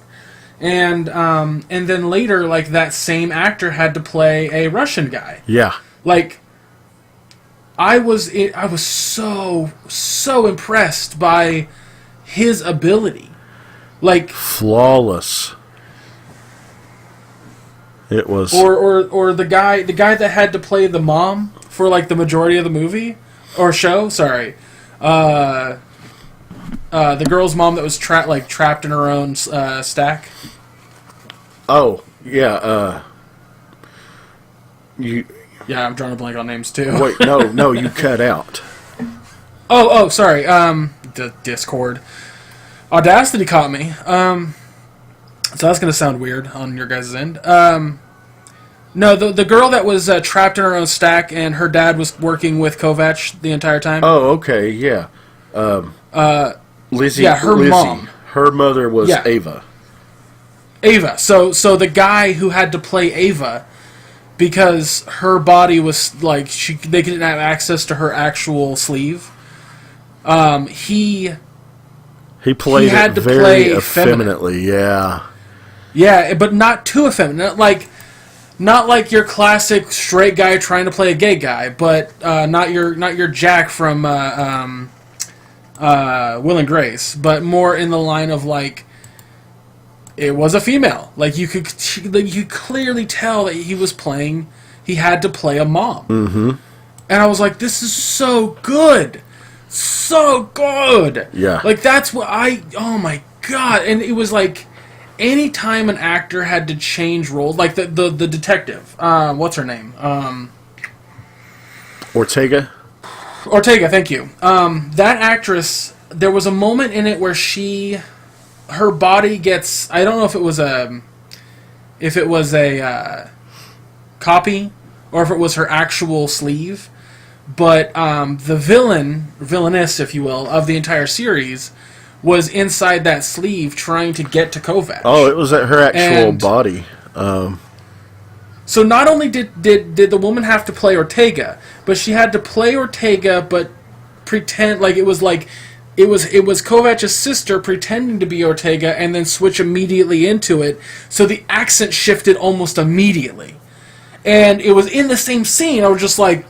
And then later, that same actor had to play a Russian guy. Yeah. I was so impressed by his ability. Flawless. It was, or the guy that had to play the mom for the majority of the movie or show. Sorry, the girl's mom that was trapped in her own stack. Oh yeah, Yeah, I'm drawing a blank on names too. Wait, no, you cut out. Oh, sorry. The Discord, Audacity caught me. So that's going to sound weird on your guys' end. No, the girl that was trapped in her own stack and her dad was working with Kovacs the entire time. Oh, okay, yeah. Lizzie. Yeah, Lizzie. Mom. Her mother was Ava. Ava. So the guy who had to play Ava, because her body was they didn't have access to her actual sleeve. He played it very effeminately, yeah. Yeah, but not too effeminate. Not like your classic straight guy trying to play a gay guy, but not your Jack from Will and Grace, but more in the line of it was a female. You could clearly tell that he had to play a mom. Mm-hmm. And I was like, this is so good. So good. Yeah. That's what oh my God. And it was any time an actor had to change roles, the detective, what's her name? Ortega, thank you. That actress there was a moment in it where her body gets, I don't know if it was a copy or if it was her actual sleeve, but the villainess, if you will, of the entire series was inside that sleeve trying to get to Kovac. Oh, it was at her actual body. So not only did the woman have to play Ortega, but she had to play Ortega, but pretend like it was Kovac's sister pretending to be Ortega, and then switch immediately into it. So the accent shifted almost immediately, and it was in the same scene. I was just like,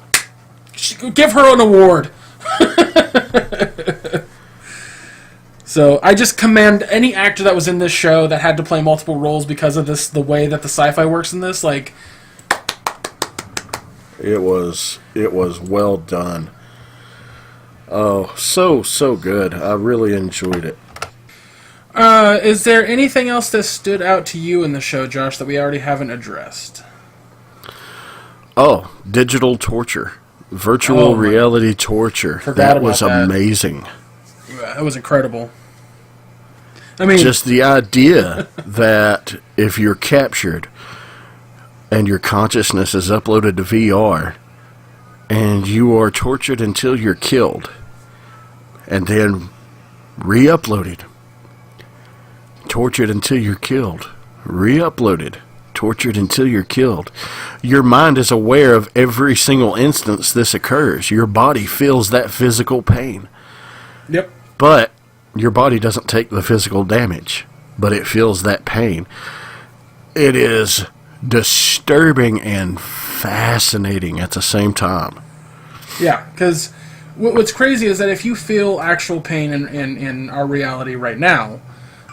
give her an award. So I just commend any actor that was in this show that had to play multiple roles because of this, the way that the Sci-Fi works in this. Like, it was well done. Oh, so good. I really enjoyed it. Is there anything else that stood out to you in the show, Josh, that we already haven't addressed? Oh, digital torture. Virtual reality torture. That was amazing. That was incredible. I mean, just the idea that if you're captured and your consciousness is uploaded to VR and you are tortured until you're killed and then re-uploaded, tortured until you're killed, re-uploaded, tortured until you're killed. Your mind is aware of every single instance this occurs. Your body feels that physical pain. Yep. But your body doesn't take the physical damage, but it feels that pain. It is disturbing and fascinating at the same time. Yeah, because what's crazy is that if you feel actual pain in our reality right now,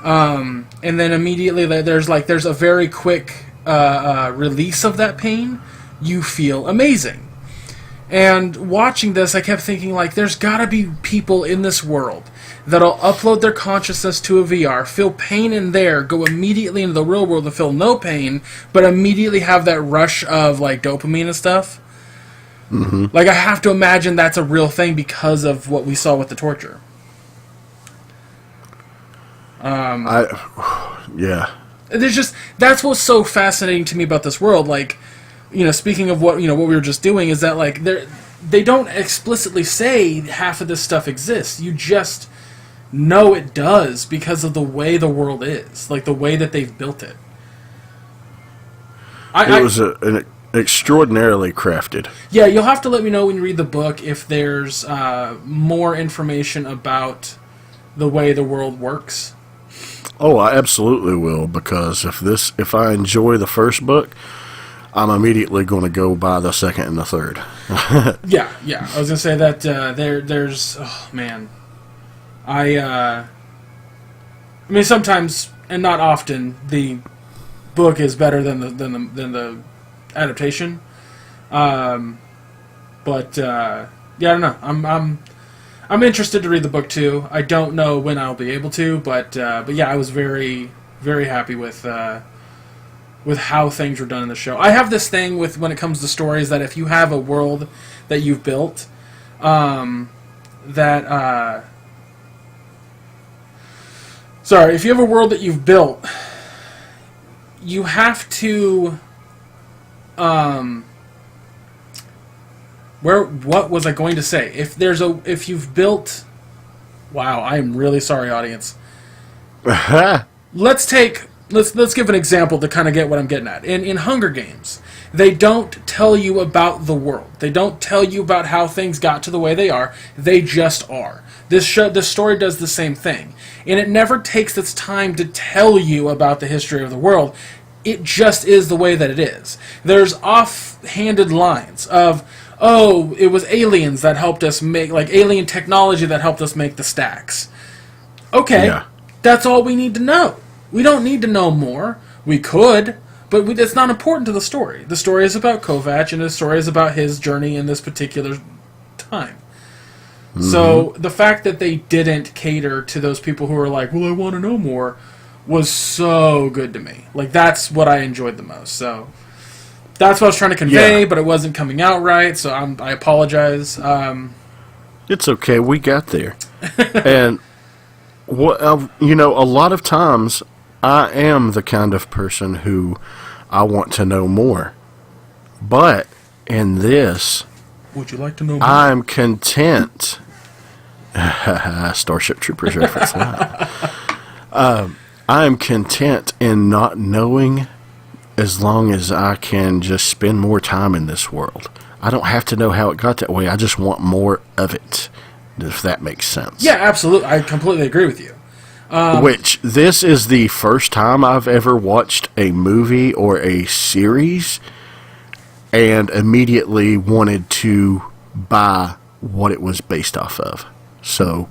and then immediately there's a very quick release of that pain, you feel amazing. And watching this, I kept thinking, like, there's gotta be people in this world that'll upload their consciousness to a VR, feel pain in there, go immediately into the real world and feel no pain, but immediately have that rush of, like, dopamine and stuff. Mm-hmm. Like, I have to imagine that's a real thing because of what we saw with the torture. Yeah. That's what's so fascinating to me about this world. Like, speaking of what we were just doing, is that, like, they don't explicitly say half of this stuff exists. You just know it does because of the way the world is, like the way that they've built it. It was an extraordinarily crafted. Yeah, you'll have to let me know when you read the book if there's more information about the way the world works. Oh, I absolutely will, because if I enjoy the first book, I'm immediately going to go buy the second and the third. Yeah. I was going to say that there's... Oh, man. I mean, sometimes, and not often, the book is better than the adaptation. But, yeah, I don't know. I'm interested to read the book, too. I don't know when I'll be able to, but yeah, I was very, very happy with how things were done in the show. I have this thing when it comes to stories that if you have a world that you've built, if you have a world that you've built, you have to, what was I going to say? If you've built, wow, I am really sorry, audience. Let's give an example to kind of get what I'm getting at. In Hunger Games, they don't tell you about the world. They don't tell you about how things got to the way they are. They just are. This story does the same thing. And it never takes its time to tell you about the history of the world. It just is the way that it is. There's off-handed lines of, oh, it was aliens that helped us make, like, alien technology that helped us make the stacks. Okay, yeah. That's all we need to know. We don't need to know more. We could, but it's not important to the story. The story is about Kovac, and the story is about his journey in this particular time. Mm-hmm. So the fact that they didn't cater to those people who are like, well, I want to know more, was so good to me. Like, that's what I enjoyed the most. So that's what I was trying to convey, but it wasn't coming out right, so I apologize. It's okay. We got there. And a lot of times I am the kind of person who I want to know more. But in this, would you like to know more? I'm content. Starship Troopers reference. I'm content in not knowing as long as I can just spend more time in this world. I don't have to know how it got that way. I just want more of it, if that makes sense. Yeah, absolutely. I completely agree with you. Which, this is the first time I've ever watched a movie or a series and immediately wanted to buy what it was based off of. So,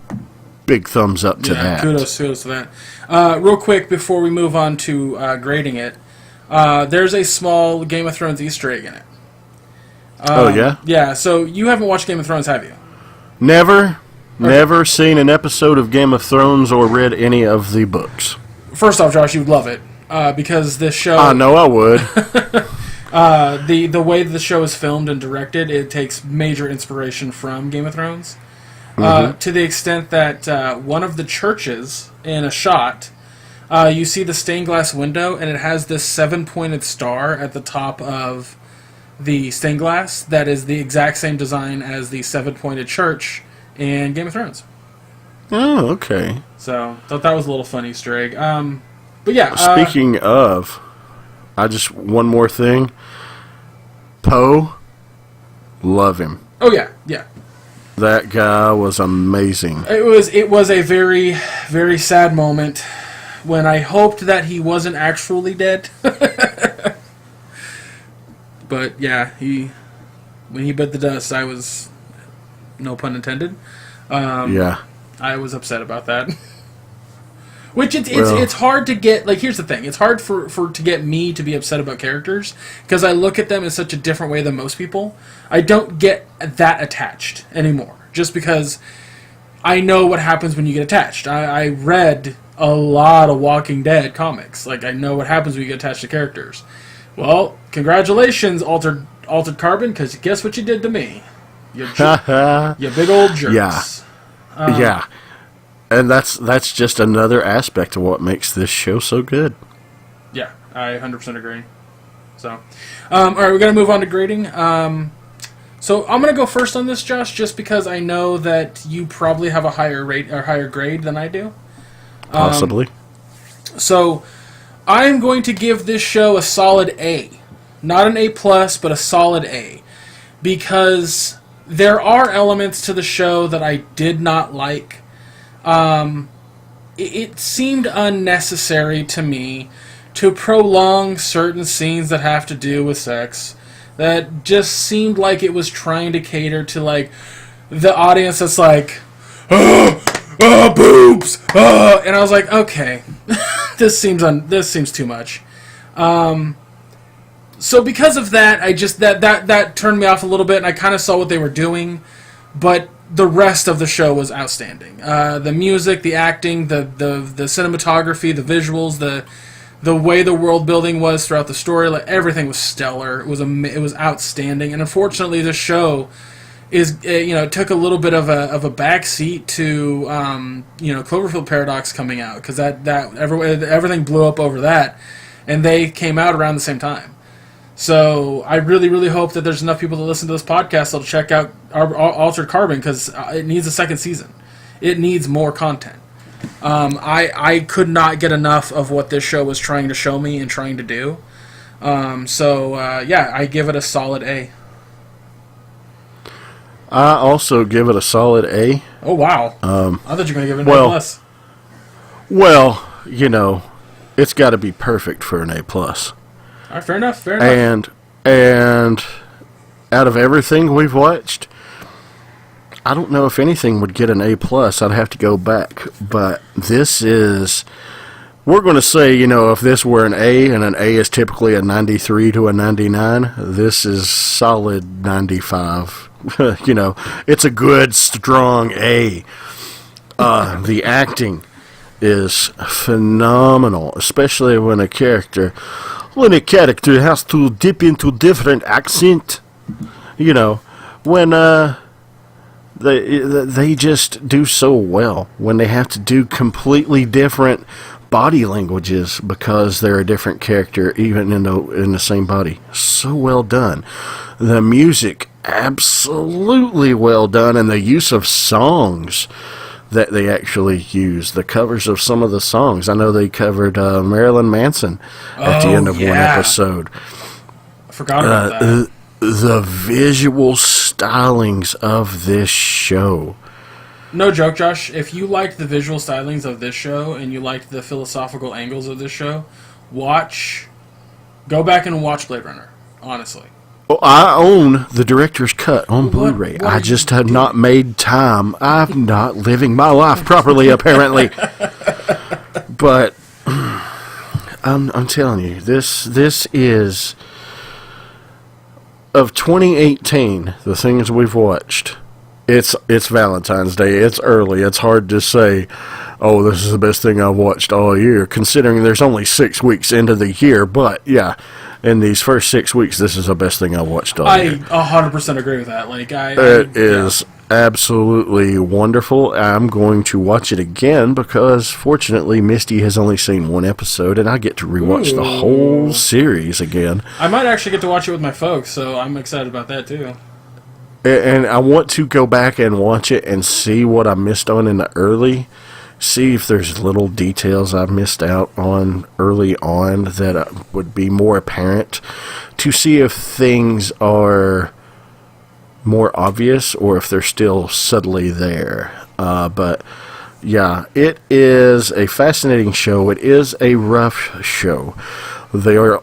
big thumbs up to that. Kudos to that. Real quick, before we move on to grading it, there's a small Game of Thrones Easter egg in it. Oh, yeah? Yeah, so you haven't watched Game of Thrones, have you? Never. Okay. Never seen an episode of Game of Thrones or read any of the books. First off, Josh, you would love it, because this show... I know I would. The way the show is filmed and directed, it takes major inspiration from Game of Thrones. To the extent that one of the churches in a shot, you see the stained glass window, and it has this 7-pointed star at the top of the stained glass that is the exact same design as the 7-pointed church in Game of Thrones. Oh, okay. So, thought that was a little fun Easter egg. But yeah. Speaking of, one more thing. Poe, love him. Oh, yeah, yeah. That guy was amazing. It was a very, very sad moment when I hoped that he wasn't actually dead. But yeah, when he bit the dust, I was, no pun intended. Yeah. I was upset about that. Which it's hard to get, like, here's the thing. It's hard to get me to be upset about characters because I look at them in such a different way than most people. I don't get that attached anymore just because I know what happens when you get attached. I read a lot of Walking Dead comics. Like, I know what happens when you get attached to characters. Well, congratulations, Altered Carbon, because guess what you did to me? You big old jerks. Yeah. Yeah. And that's just another aspect of what makes this show so good. Yeah, I 100% agree. So, all right, we're going to move on to grading. So I'm going to go first on this, Josh, just because I know that you probably have a higher rate or higher grade than I do. Possibly. So I'm going to give this show a solid A. Not an A+, but a solid A. Because there are elements to the show that I did not like. It seemed unnecessary to me to prolong certain scenes that have to do with sex. That just seemed like it was trying to cater to, like, the audience that's like, boobs, and I was like, okay, this seems too much. So because of that, I just that turned me off a little bit, and I kind of saw what they were doing, but the rest of the show was outstanding. The music, the acting, the cinematography, the visuals, the way the world building was throughout the story, like, everything was stellar. It was outstanding, and unfortunately, this show took a little bit of a backseat to Cloverfield Paradox coming out, because everything blew up over that, and they came out around the same time. So I really, really hope that there's enough people that listen to this podcast that'll check out our Altered Carbon, because it needs a second season. It needs more content. I could not get enough of what this show was trying to show me and trying to do. I give it a solid A. I also give it a solid A. Oh, wow. I thought you were going to give it an A+. Well, it's got to be perfect for an A+. All right, fair enough. And out of everything we've watched, I don't know if anything would get an A+. I'd have to go back. But this is... We're going to say, if this were an A, and an A is typically a 93 to a 99, this is solid 95. It's a good, strong A. The acting is phenomenal, especially when a character has to dip into different accent. When They just do so well when they have to do completely different body languages because they're a different character, even in the same body. So well done. The music, absolutely well done, and the use of songs that they actually use. The covers of some of the songs. I know they covered Marilyn Manson at the end of one episode. I forgot about that. The visual stylings of this show. No joke, Josh. If you liked the visual stylings of this show and you liked the philosophical angles of this show, go back and watch Blade Runner, honestly. Well, I own the director's cut on Blu-ray. I just have not made time. I'm not living my life properly, apparently. But I'm telling you, this is, of 2018, the things we've watched. It's Valentine's Day. It's early. It's hard to say, oh, this is the best thing I've watched all year, considering there's only 6 weeks into the year. But yeah, in these first 6 weeks, this is the best thing I've watched all year. I 100% agree with that. It is absolutely wonderful. I'm going to watch it again because, fortunately, Misty has only seen one episode, and I get to rewatch the whole series again. I might actually get to watch it with my folks, so I'm excited about that too. And I want to go back and watch it and see what I missed on in the early. See if there's little details I've missed out on early on that would be more apparent. To see if things are more obvious or if they're still subtly there. But yeah, it is a fascinating show. It is a rough show. There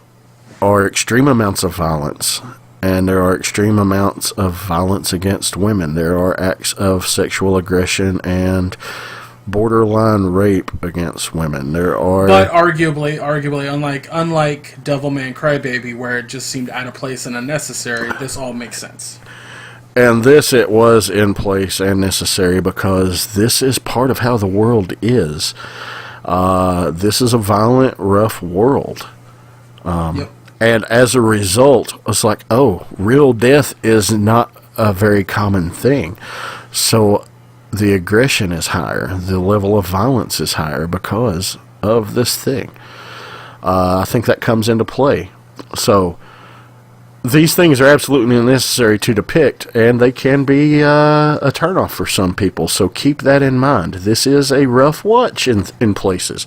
are extreme amounts of violence. And there are extreme amounts of violence against women. There are acts of sexual aggression and borderline rape against women. But arguably, unlike Devilman Crybaby, where it just seemed out of place and unnecessary, this all makes sense. And it was in place and necessary because this is part of how the world is. This is a violent, rough world. Yep. And as a result, it's like, oh, real death is not a very common thing. So the aggression is higher. The level of violence is higher because of this thing. I think that comes into play. So these things are absolutely necessary to depict, and they can be a turnoff for some people. So keep that in mind. This is a rough watch in places.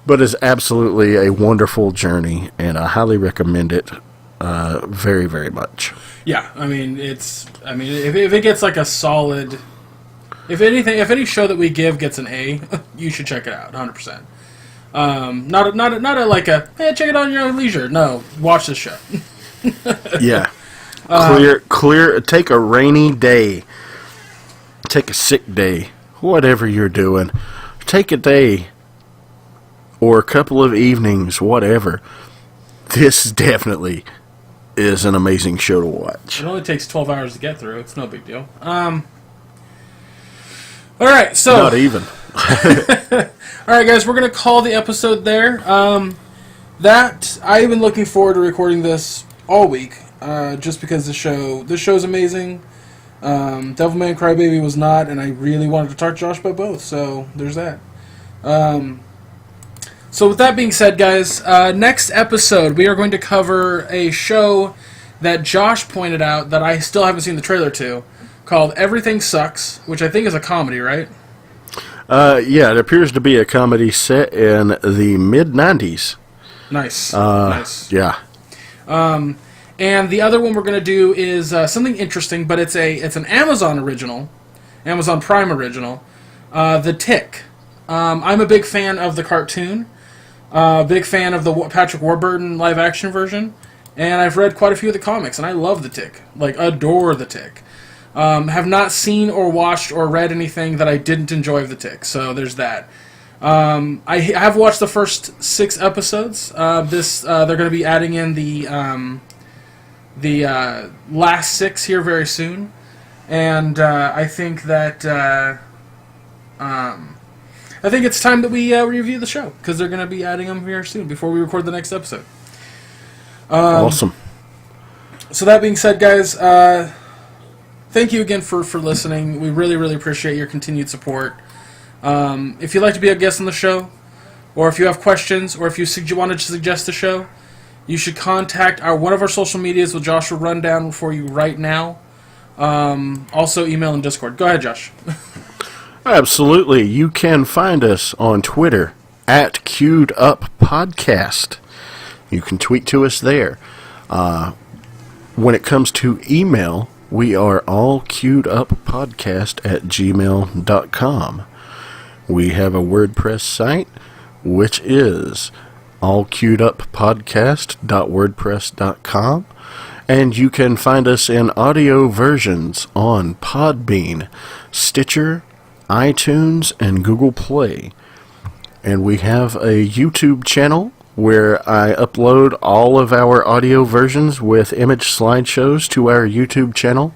But it's absolutely a wonderful journey, and I highly recommend it very, very much. Yeah, if it gets like a solid, if any show that we give gets an A, you should check it out, 100%. Check it out on your own leisure. No, watch this show. Yeah, clear. Take a rainy day, take a sick day, whatever you're doing. Take a day. Or a couple of evenings, whatever. This definitely is an amazing show to watch. It only takes 12 hours to get through. It's no big deal. All right, so... Not even. All right, guys, we're going to call the episode there. I've been looking forward to recording this all week, just because this show's amazing. Devilman Crybaby was not, and I really wanted to talk to Josh about both, so there's that. So with that being said, guys, next episode we are going to cover a show that Josh pointed out that I still haven't seen the trailer to, called Everything Sucks, which I think is a comedy, right? Yeah, it appears to be a comedy set in the mid-90s. Nice. Nice. Yeah. And the other one we're going to do is something interesting, but it's an Amazon original, Amazon Prime original, The Tick. I'm a big fan of the cartoon. Big fan of the Patrick Warburton live-action version, and I've read quite a few of the comics, and I love The Tick. Adore The Tick. Have not seen or watched or read anything that I didn't enjoy of The Tick, so there's that. I have watched the first 6 episodes. They're going to be adding in the last 6 here very soon, and I think that... I think it's time that we review the show, because they're going to be adding them here soon, before we record the next episode. Awesome. So that being said, guys, thank you again for listening. We really, really appreciate your continued support. If you'd like to be a guest on the show, or if you have questions, or if you wanted to suggest the show, you should contact one of our social medias, which Josh will run down for you right now. Also, email and Discord. Go ahead, Josh. Absolutely. You can find us on Twitter at Queued Up Podcast. You can tweet to us there. When it comes to email, we are all queued up podcast at gmail.com. We have a WordPress site, which is allqueueduppodcast.wordpress.com. And you can find us in audio versions on Podbean, Stitcher, iTunes, and Google Play. And we have a YouTube channel where I upload all of our audio versions with image slideshows to our YouTube channel,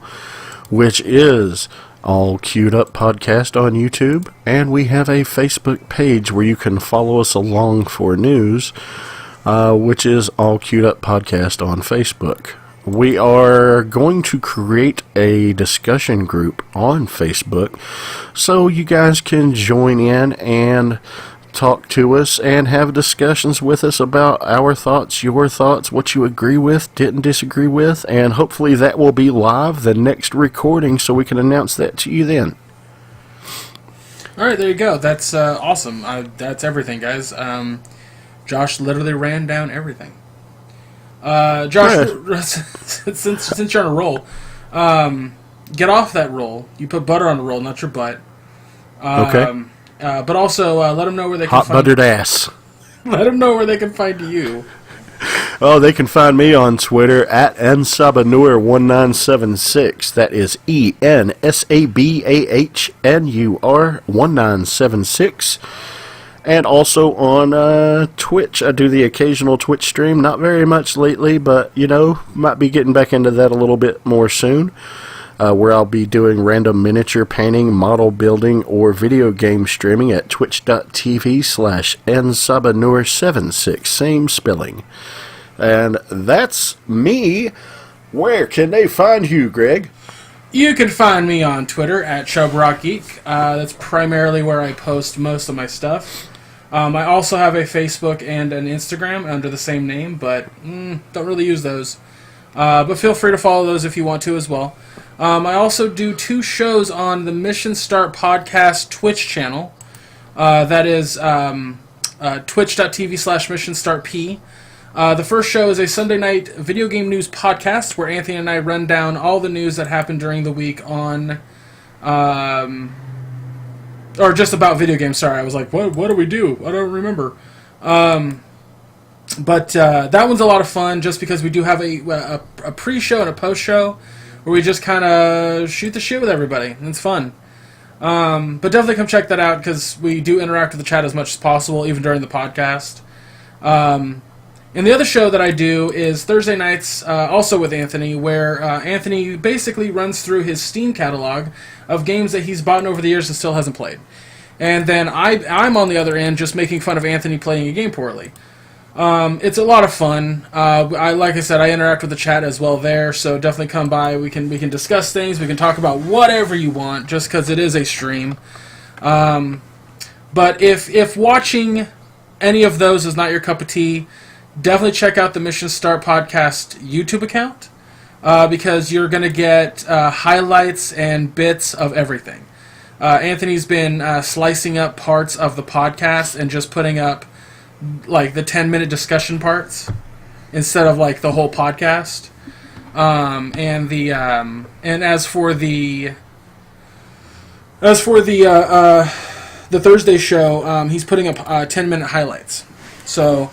which is All Queued Up Podcast on YouTube. And we have a Facebook page where you can follow us along for news, which is All Queued Up Podcast on Facebook. We are going to create a discussion group on Facebook so you guys can join in and talk to us and have discussions with us about our thoughts, your thoughts, what you agree with, didn't disagree with, and hopefully that will be live the next recording so we can announce that to you then. All right, there you go. That's awesome. That's everything, guys. Josh literally ran down everything. Josh, since you're on a roll, get off that roll. You put butter on the roll, not your butt. Okay. But also let them know where they can Hot find buttered ass. Let them know where they can find you. Oh, they can find me on Twitter at ensabanur1976. That is ENSABAHNUR1976. And also on Twitch. I do the occasional Twitch stream. Not very much lately, but, might be getting back into that a little bit more soon. Where I'll be doing random miniature painting, model building, or video game streaming at twitch.tv/ensabanur76. Same spelling. And that's me. Where can they find you, Greg? You can find me on Twitter at ChubRockGeek. That's primarily where I post most of my stuff. I also have a Facebook and an Instagram under the same name, but don't really use those. But feel free to follow those if you want to as well. I also do 2 shows on the Mission Start Podcast Twitch channel. That is twitch.tv/missionstartp. The first show is a Sunday night video game news podcast where Anthony and I run down all the news that happened during the week on... or just about video games, sorry. I was like, what do we do? I don't remember. But that one's a lot of fun just because we do have a pre-show and a post-show where we just kind of shoot the shit with everybody. And it's fun. But definitely come check that out because we do interact with the chat as much as possible, even during the podcast. And the other show that I do is Thursday nights, also with Anthony, where Anthony basically runs through his Steam catalog of games that he's bought over the years and still hasn't played. And then I'm on the other end just making fun of Anthony playing a game poorly. It's a lot of fun. Like I said, I interact with the chat as well there, so definitely come by. We can discuss things. We can talk about whatever you want, just because it is a stream. But if watching any of those is not your cup of tea, definitely check out the Mission Start Podcast YouTube account, because you're going to get highlights and bits of everything. Anthony's been slicing up parts of the podcast and just putting up like the 10-minute discussion parts instead of like the whole podcast. And as for the Thursday show, he's putting up 10-minute highlights. So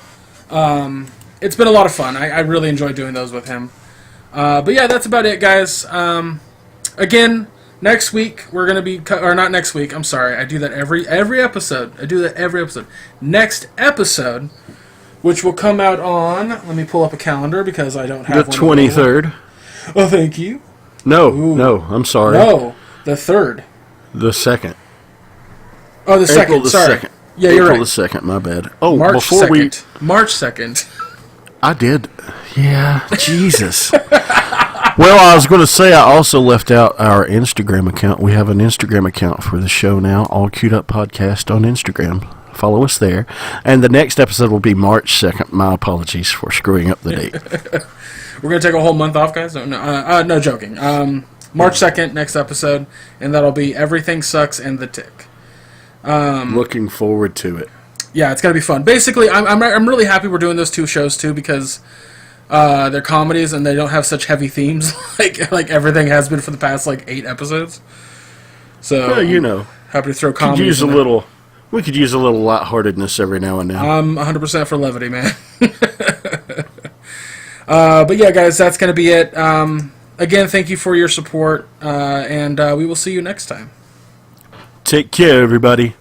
it's been a lot of fun. I really enjoy doing those with him. But yeah, that's about it, guys. Again, next week we're gonna be, or not next week. I'm sorry. I do that every episode. Next episode, which will come out on. Let me pull up a calendar because I don't have the 23rd. Oh, thank you. No, I'm sorry. No, the 3rd. The 2nd. Oh, the 2nd. April the Sorry. 2nd. Yeah, you're right. April the 2nd. My bad. Oh, March before 2nd. March 2nd. I did. Yeah, Jesus. Well, I was going to say I also left out our Instagram account. We have an Instagram account for the show now, All Queued Up Podcast on Instagram. Follow us there. And the next episode will be March 2nd. My apologies for screwing up the date. We're going to take a whole month off, guys? No joking. March 2nd, next episode, and that'll be Everything Sucks and The Tick. Looking forward to it. Yeah, it's going to be fun. Basically, I'm really happy we're doing those two shows, too, because they're comedies and they don't have such heavy themes like everything has been for the past, 8 episodes. So, well, happy to throw comedies We could use a little lightheartedness every now and then. I'm 100% for levity, man. But yeah, guys, that's going to be it. Again, thank you for your support, and we will see you next time. Take care, everybody.